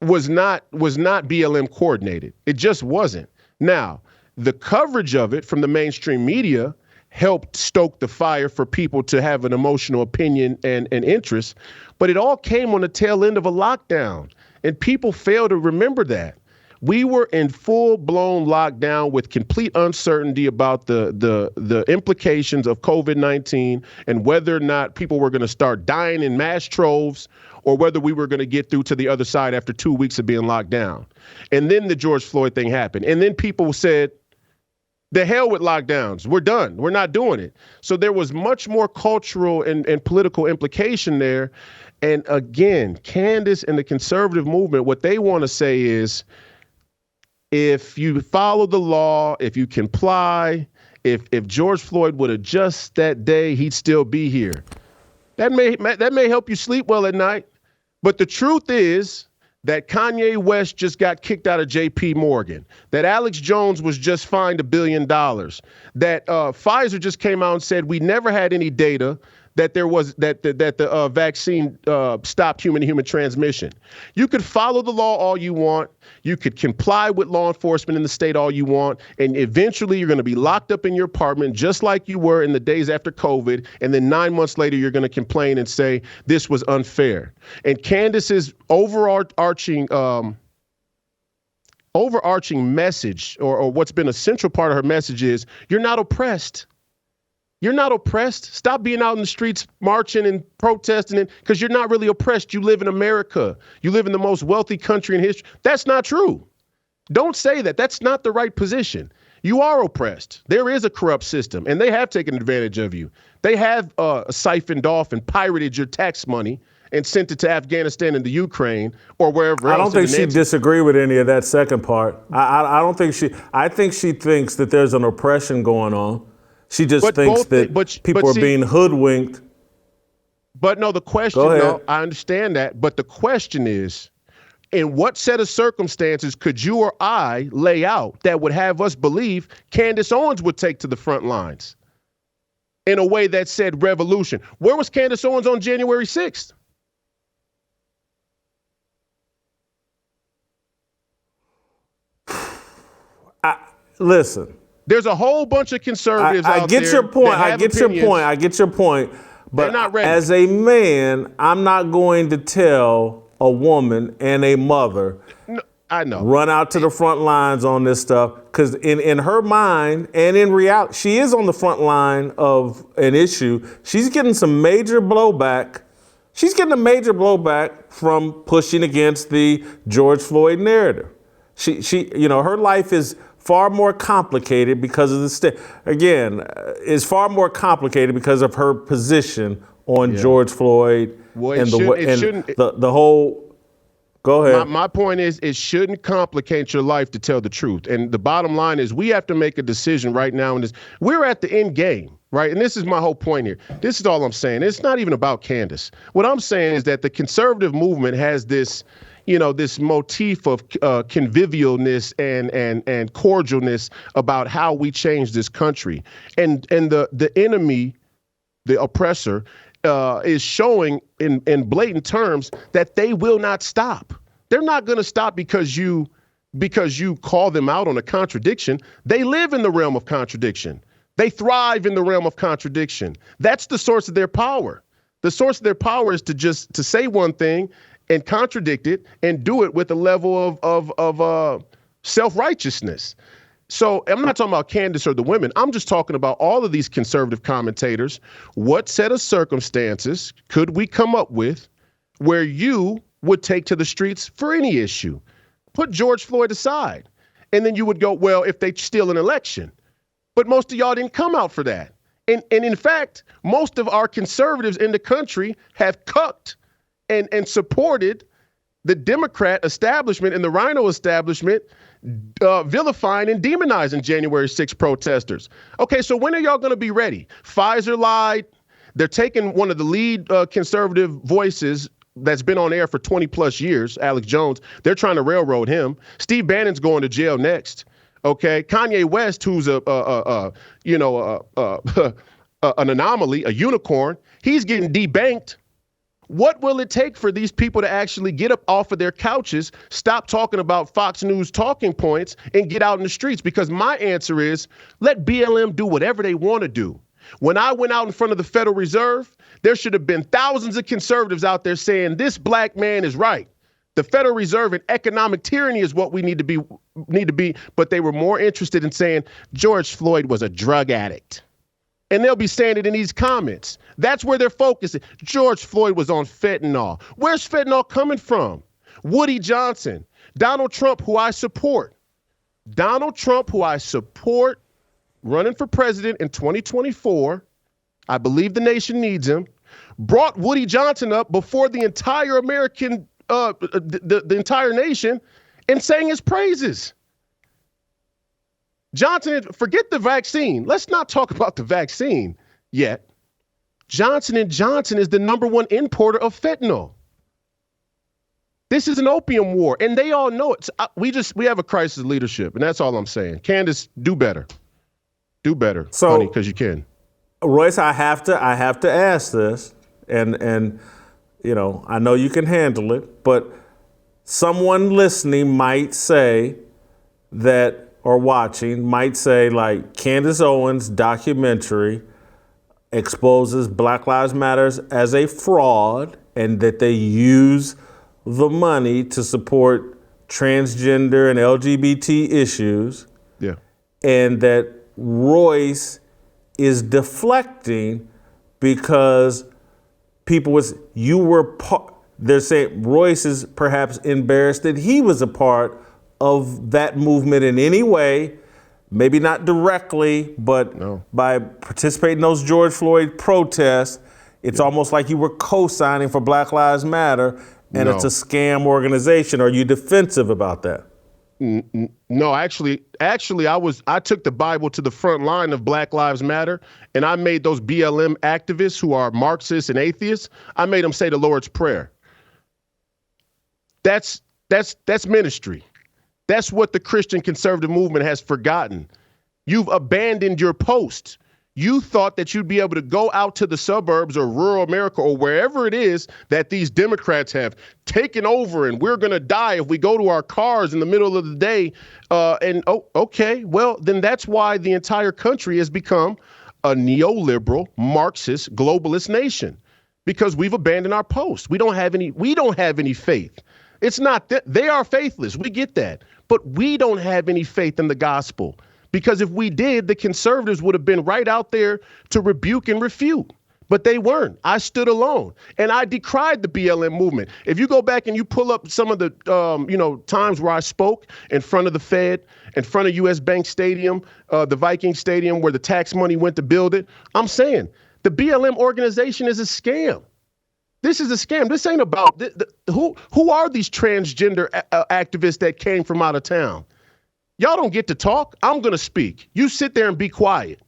[SPEAKER 6] was not BLM coordinated. It just wasn't. Now, the coverage of it from the mainstream media helped stoke the fire for people to have an emotional opinion and interest, but it all came on the tail end of a lockdown, and people fail to remember that. We were in full-blown lockdown with complete uncertainty about the implications of COVID-19 and whether or not people were going to start dying in mass troves or whether we were going to get through to the other side after 2 weeks of being locked down. And then the George Floyd thing happened. And then people said, the hell with lockdowns. We're done. We're not doing it. So there was much more cultural and political implication there. And again, Candace and the conservative movement, what they want to say is, if you follow the law, if you comply, if George Floyd would have just that day, he'd still be here. That may help you sleep well at night. But the truth is that Kanye West just got kicked out of JP Morgan, that Alex Jones was just fined $1 billion, that Pfizer just came out and said we never had any data that the vaccine stopped human-to-human transmission. You could follow the law all you want. You could comply with law enforcement in the state all you want, and eventually you're going to be locked up in your apartment just like you were in the days after COVID, and then 9 months later you're going to complain and say this was unfair. And Candace's overarching message, or what's been a central part of her message, is you're not oppressed. You're not oppressed. Stop being out in the streets marching and protesting, because you're not really oppressed. You live in America. You live in the most wealthy country in history. That's not true. Don't say that. That's not the right position. You are oppressed. There is a corrupt system, and they have taken advantage of you. They have siphoned off and pirated your tax money and sent it to Afghanistan and the Ukraine or wherever else.
[SPEAKER 1] I don't think she'd disagree with any of that second part. I don't think I think she thinks that there's an oppression going on. She just thinks that people are being hoodwinked.
[SPEAKER 6] But no, the question, no, I understand that. But the question is, in what set of circumstances could you or I lay out that would have us believe Candace Owens would take to the front lines in a way that said revolution? Where was Candace Owens on January 6th?
[SPEAKER 1] Listen.
[SPEAKER 6] There's a whole bunch of conservatives out there.
[SPEAKER 1] I get your point. But
[SPEAKER 6] they're not ready.
[SPEAKER 1] As a man, I'm not going to tell a woman and a mother,
[SPEAKER 6] I know,
[SPEAKER 1] run out to the front lines on this stuff, because in her mind and in reality, she is on the front line of an issue. She's getting some major blowback. She's getting a major blowback from pushing against the George Floyd narrative. She, her life is far more complicated because of it's far more complicated because of her position on George Floyd and the whole. Go ahead.
[SPEAKER 6] My point is, it shouldn't complicate your life to tell the truth. And the bottom line is, we have to make a decision right now. And we're at the end game, right? And this is my whole point here. This is all I'm saying. It's not even about Candace. What I'm saying is that the conservative movement has this, this motif of convivialness and cordialness about how we change this country. And the enemy, the oppressor, is showing in blatant terms that they will not stop. They're not going to stop because you call them out on a contradiction. They live in the realm of contradiction. They thrive in the realm of contradiction. That's the source of their power. The source of their power is to say one thing and contradict it and do it with a level of self-righteousness. So I'm not talking about Candace or the women. I'm just talking about all of these conservative commentators. What set of circumstances could we come up with where you would take to the streets for any issue? Put George Floyd aside. And then you would go, well, if they steal an election. But most of y'all didn't come out for that. And in fact, most of our conservatives in the country have cucked and supported the Democrat establishment and the Rhino establishment vilifying and demonizing January 6 protesters. Okay, so when are y'all going to be ready? Pfizer lied. They're taking one of the lead conservative voices that's been on air for 20 plus years, Alex Jones. They're trying to railroad him. Steve Bannon's going to jail next. Okay, Kanye West, who's an anomaly, a unicorn, he's getting debanked. What will it take for these people to actually get up off of their couches, stop talking about Fox News talking points, and get out in the streets? Because my answer is, let BLM do whatever they want to do. When I went out in front of the Federal Reserve, there should have been thousands of conservatives out there saying this black man is right. The Federal Reserve and economic tyranny is what we need to be, but they were more interested in saying George Floyd was a drug addict. And they'll be saying it in these comments. That's where they're focusing. George Floyd was on fentanyl. Where's fentanyl coming from? Woody Johnson, Donald Trump, who I support. Donald Trump, who I support, running for president in 2024. I believe the nation needs him. Brought Woody Johnson up before the entire American, the entire nation, and sang his praises. Johnson, forget the vaccine. Let's not talk about the vaccine yet. Johnson & Johnson is the #1 importer of fentanyl. This is an opium war, and they all know it. We have a crisis of leadership, and that's all I'm saying. Candace, do better. Do better, honey, because you can.
[SPEAKER 1] Royce, I have to ask this, and you know, I know you can handle it, but someone listening might say that, or watching, might say like Candace Owens' documentary exposes Black Lives Matter as a fraud and that they use the money to support transgender and LGBT issues,
[SPEAKER 6] Yeah.
[SPEAKER 1] and that Royce is deflecting because they're saying Royce is perhaps embarrassed that he was a part of that movement in any way, maybe not directly, but by participating in those George Floyd protests. It's almost like you were co-signing for Black Lives Matter, and it's a scam organization. Are you defensive about that?
[SPEAKER 6] No, actually, I took the Bible to the front line of Black Lives Matter, and I made those BLM activists who are Marxists and atheists, I made them say the Lord's Prayer. That's ministry. That's what the Christian conservative movement has forgotten. You've abandoned your post. You thought that you'd be able to go out to the suburbs or rural America or wherever it is that these Democrats have taken over, and we're going to die if we go to our cars in the middle of the day. Okay, well, then that's why the entire country has become a neoliberal, Marxist, globalist nation, because we've abandoned our post. We don't have any faith. It's not that they are faithless. We get that. But we don't have any faith in the gospel. Because if we did, the conservatives would have been right out there to rebuke and refute. But they weren't. I stood alone. And I decried the BLM movement. If you go back and you pull up some of the times where I spoke in front of the Fed, in front of US Bank Stadium, the Viking Stadium where the tax money went to build it, I'm saying the BLM organization is a scam. This is a scam. This ain't about who are these transgender activists that came from out of town? Y'all don't get to talk. I'm going to speak. You sit there and be quiet.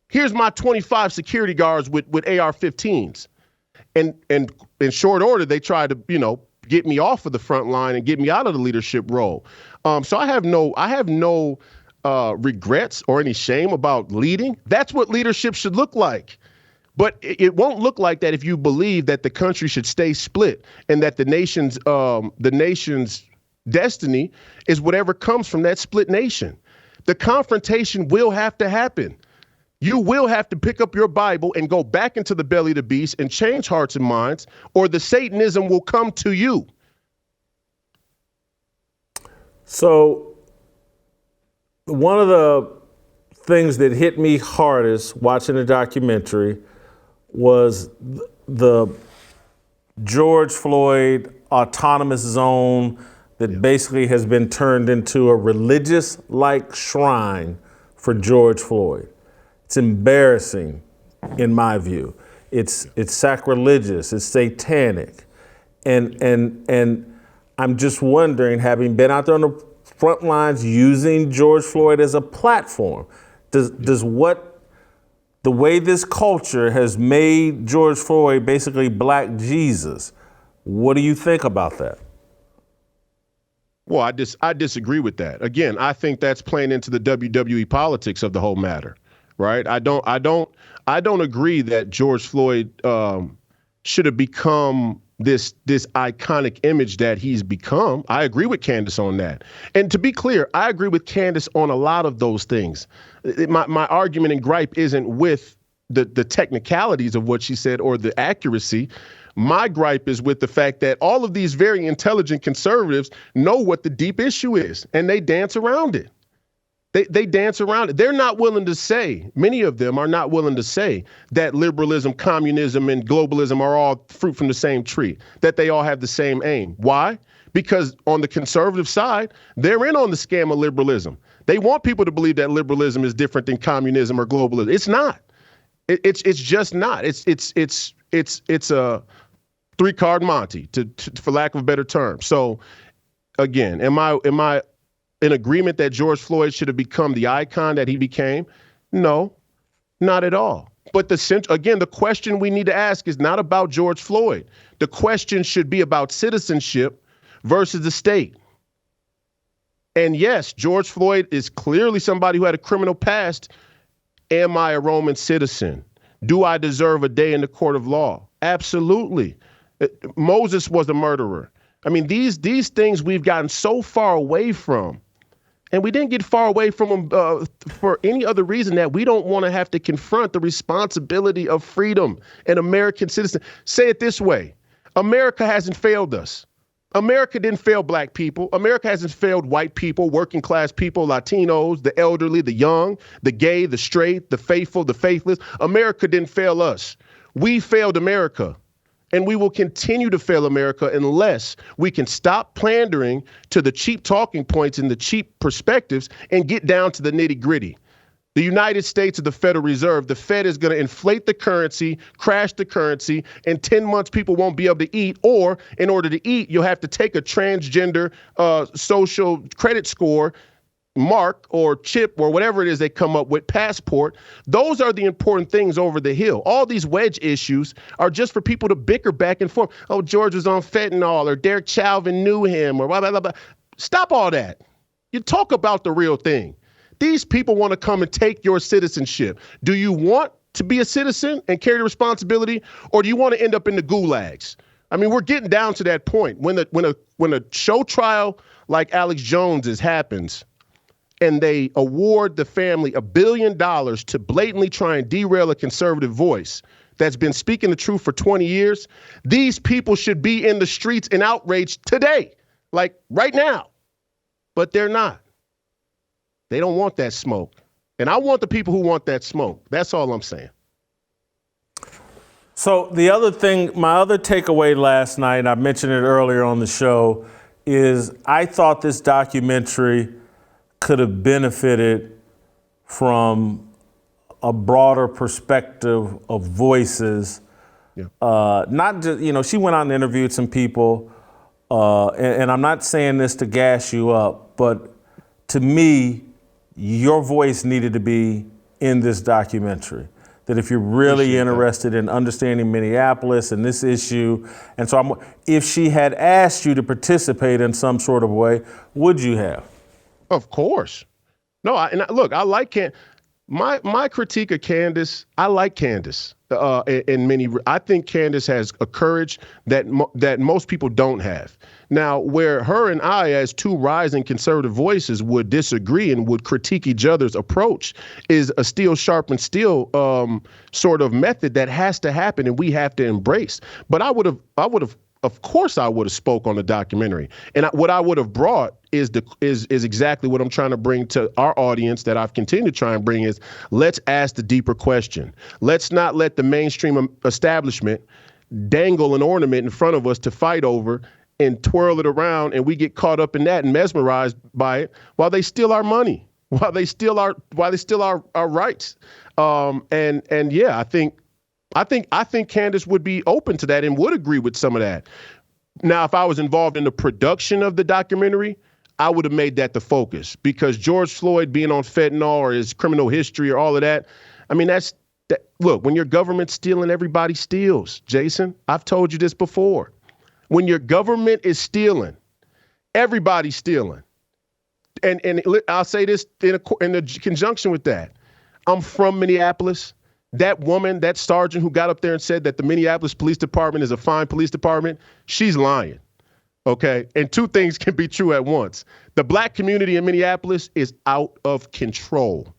[SPEAKER 6] Here's my 25 security guards with AR-15s. And in short order, they tried to, get me off of the front line and get me out of the leadership role. So I have no regrets or any shame about leading. That's what leadership should look like. But it won't look like that if you believe that the country should stay split and that the nation's destiny is whatever comes from that split nation. The confrontation will have to happen. You will have to pick up your Bible and go back into the belly of the beast and change hearts and minds, or the Satanism will come to you.
[SPEAKER 1] So one of the things that hit me hardest watching the documentary was the George Floyd autonomous zone that basically has been turned into a religious-like shrine for George Floyd. It's embarrassing, in my view. It's sacrilegious. It's satanic, and I'm just wondering, having been out there on the front lines using George Floyd as a platform, does the way this culture has made George Floyd basically Black Jesus, what do you think about that?
[SPEAKER 6] Well, I disagree with that. Again, I think that's playing into the WWE politics of the whole matter, right? I don't agree that George Floyd should have become this iconic image that he's become. I agree with Candace on that. And to be clear, I agree with Candace on a lot of those things. My argument and gripe isn't with the technicalities of what she said or the accuracy. My gripe is with the fact that all of these very intelligent conservatives know what the deep issue is, and they dance around it. They dance around it. They're not willing to say, many of them are not willing to say that liberalism, communism, and globalism are all fruit from the same tree, that they all have the same aim. Why? Because on the conservative side, they're in on the scam of liberalism. They want people to believe that liberalism is different than communism or globalism. It's not. It's just not. It's a three-card Monty, for lack of a better term. So, again, am I in agreement that George Floyd should have become the icon that he became? No, not at all. But the question we need to ask is not about George Floyd. The question should be about citizenship versus the state. And yes, George Floyd is clearly somebody who had a criminal past, Am I a Roman citizen? Do I deserve a day in the court of law? Absolutely. Moses was a murderer. I mean, these things we've gotten so far away from, and we didn't get far away from them for any other reason that we don't want to have to confront the responsibility of freedom and American citizen. Say it this way. America hasn't failed us. America didn't fail black people. America hasn't failed white people, working class people, Latinos, the elderly, the young, the gay, the straight, the faithful, the faithless. America didn't fail us. We failed America. And we will continue to fail America unless we can stop pandering to the cheap talking points and the cheap perspectives and get down to the nitty gritty. The United States of the Federal Reserve, the Fed is going to inflate the currency, crash the currency. In 10 months, people won't be able to eat. Or in order to eat, you'll have to take a transgender social credit score mark or chip or whatever it is they come up with, passport. Those are the important things over the hill. All these wedge issues are just for people to bicker back and forth. Oh, George was on fentanyl, or Derek Chauvin knew him, or blah, blah, blah, blah. Stop all that. You talk about the real thing. These people want to come and take your citizenship. Do you want to be a citizen and carry the responsibility, or do you want to end up in the gulags? I mean, we're getting down to that point. When a show trial like Alex Jones's happens, and they award the family $1 billion to blatantly try and derail a conservative voice that's been speaking the truth for 20 years, these people should be in the streets in outrage today, like right now. But they're not. They don't want that smoke. And I want the people who want that smoke. That's all I'm saying.
[SPEAKER 1] So the other thing, my other takeaway last night, I mentioned it earlier on the show, is I thought this documentary could have benefited from a broader perspective of voices. Yeah. Not just, she went out and interviewed some people, and I'm not saying this to gas you up, but to me, your voice needed to be in this documentary. That if you're really interested in understanding Minneapolis and this issue, and so if she had asked you to participate in some sort of way, would you have?
[SPEAKER 6] Of course. No, look, I like my critique of Candace. I like Candace in many. I think Candace has a courage that most people don't have. Now, where her and I, as two rising conservative voices, would disagree and would critique each other's approach is a steel sharpens steel sort of method that has to happen and we have to embrace. But I would have. Of course, I would have spoke on the documentary, and what I would have brought is exactly what I'm trying to bring to our audience. That I've continued to try and bring is let's ask the deeper question. Let's not let the mainstream establishment dangle an ornament in front of us to fight over and twirl it around, and we get caught up in that and mesmerized by it while they steal our money, while they steal our rights. And yeah, I think Candace would be open to that and would agree with some of that. Now, if I was involved in the production of the documentary, I would have made that the focus, because George Floyd being on fentanyl or his criminal history or all of that, I mean, look, when your government's stealing, everybody steals, Jason. I've told you this before. When your government is stealing, everybody's stealing. And I'll say this in a conjunction with that. I'm from Minneapolis. That woman, that sergeant who got up there and said that the Minneapolis Police Department is a fine police department, she's lying, okay? And two things can be true at once. The black community in Minneapolis is out of control,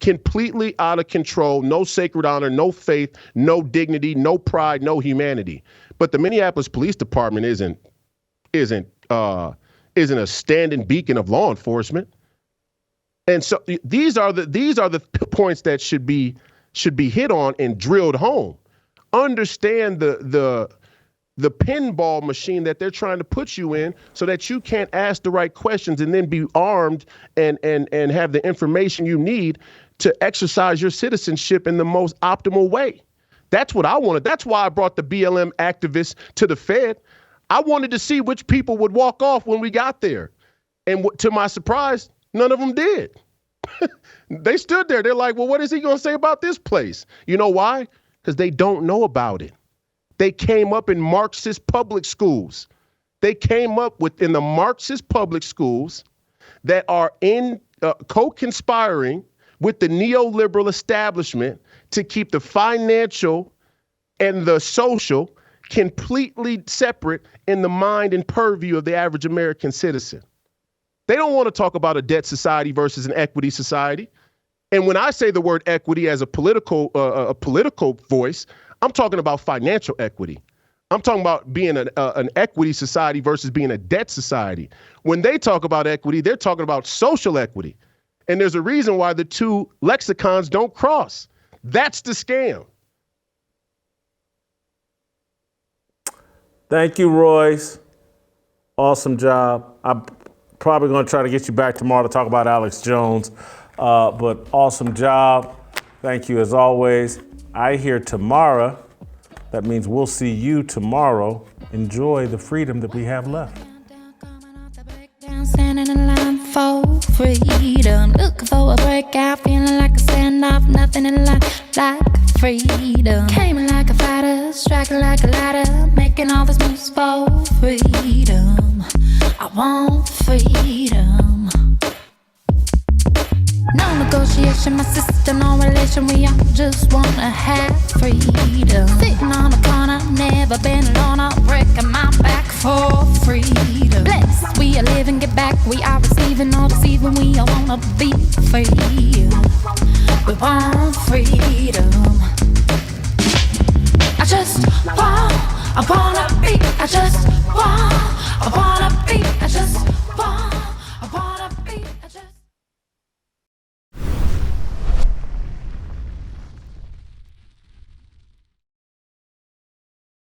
[SPEAKER 6] completely out of control. No sacred honor, no faith, no dignity, no pride, no humanity. But the Minneapolis Police Department isn't a standing beacon of law enforcement. And so these are the points that should be hit on and drilled home. Understand the pinball machine that they're trying to put you in so that you can't ask the right questions and then be armed and have the information you need to exercise your citizenship in the most optimal way. That's what I wanted. That's why I brought the BLM activists to the Fed. I wanted to see which people would walk off when we got there. And to my surprise, none of them did. They stood there. They're like, well, what is he going to say about this place? You know why? Because they don't know about it. They came up in Marxist public schools. They came up within the Marxist public schools that are in co-conspiring with the neoliberal establishment to keep the financial and the social completely separate in the mind and purview of the average American citizen. They don't want to talk about a debt society versus an equity society. And when I say the word equity as a political voice, I'm talking about financial equity. I'm talking about being an equity society versus being a debt society. When they talk about equity, they're talking about social equity. And there's a reason why the two lexicons don't cross. That's the scam.
[SPEAKER 1] Thank you, Royce. Awesome job. I'm probably going to try to get you back tomorrow to talk about Alex Jones, but awesome job. Thank you as always. I hear tomorrow. That means we'll see you tomorrow. Enjoy the freedom that we have left.
[SPEAKER 4] Standing in line for freedom, looking for a breakout, feeling like a standoff, nothing in life like freedom. Came like a fighter, striking like a ladder, making all these moves for freedom. I want freedom. No negotiation, my sister, no relation. We all just wanna have freedom. Sitting on a corner, never been alone. I'm breaking my back for freedom. Blessed, we are living, get back. We are receiving, no deceiving. We all wanna be free. We want freedom. I wanna be. I just want. I wanna be. I just want.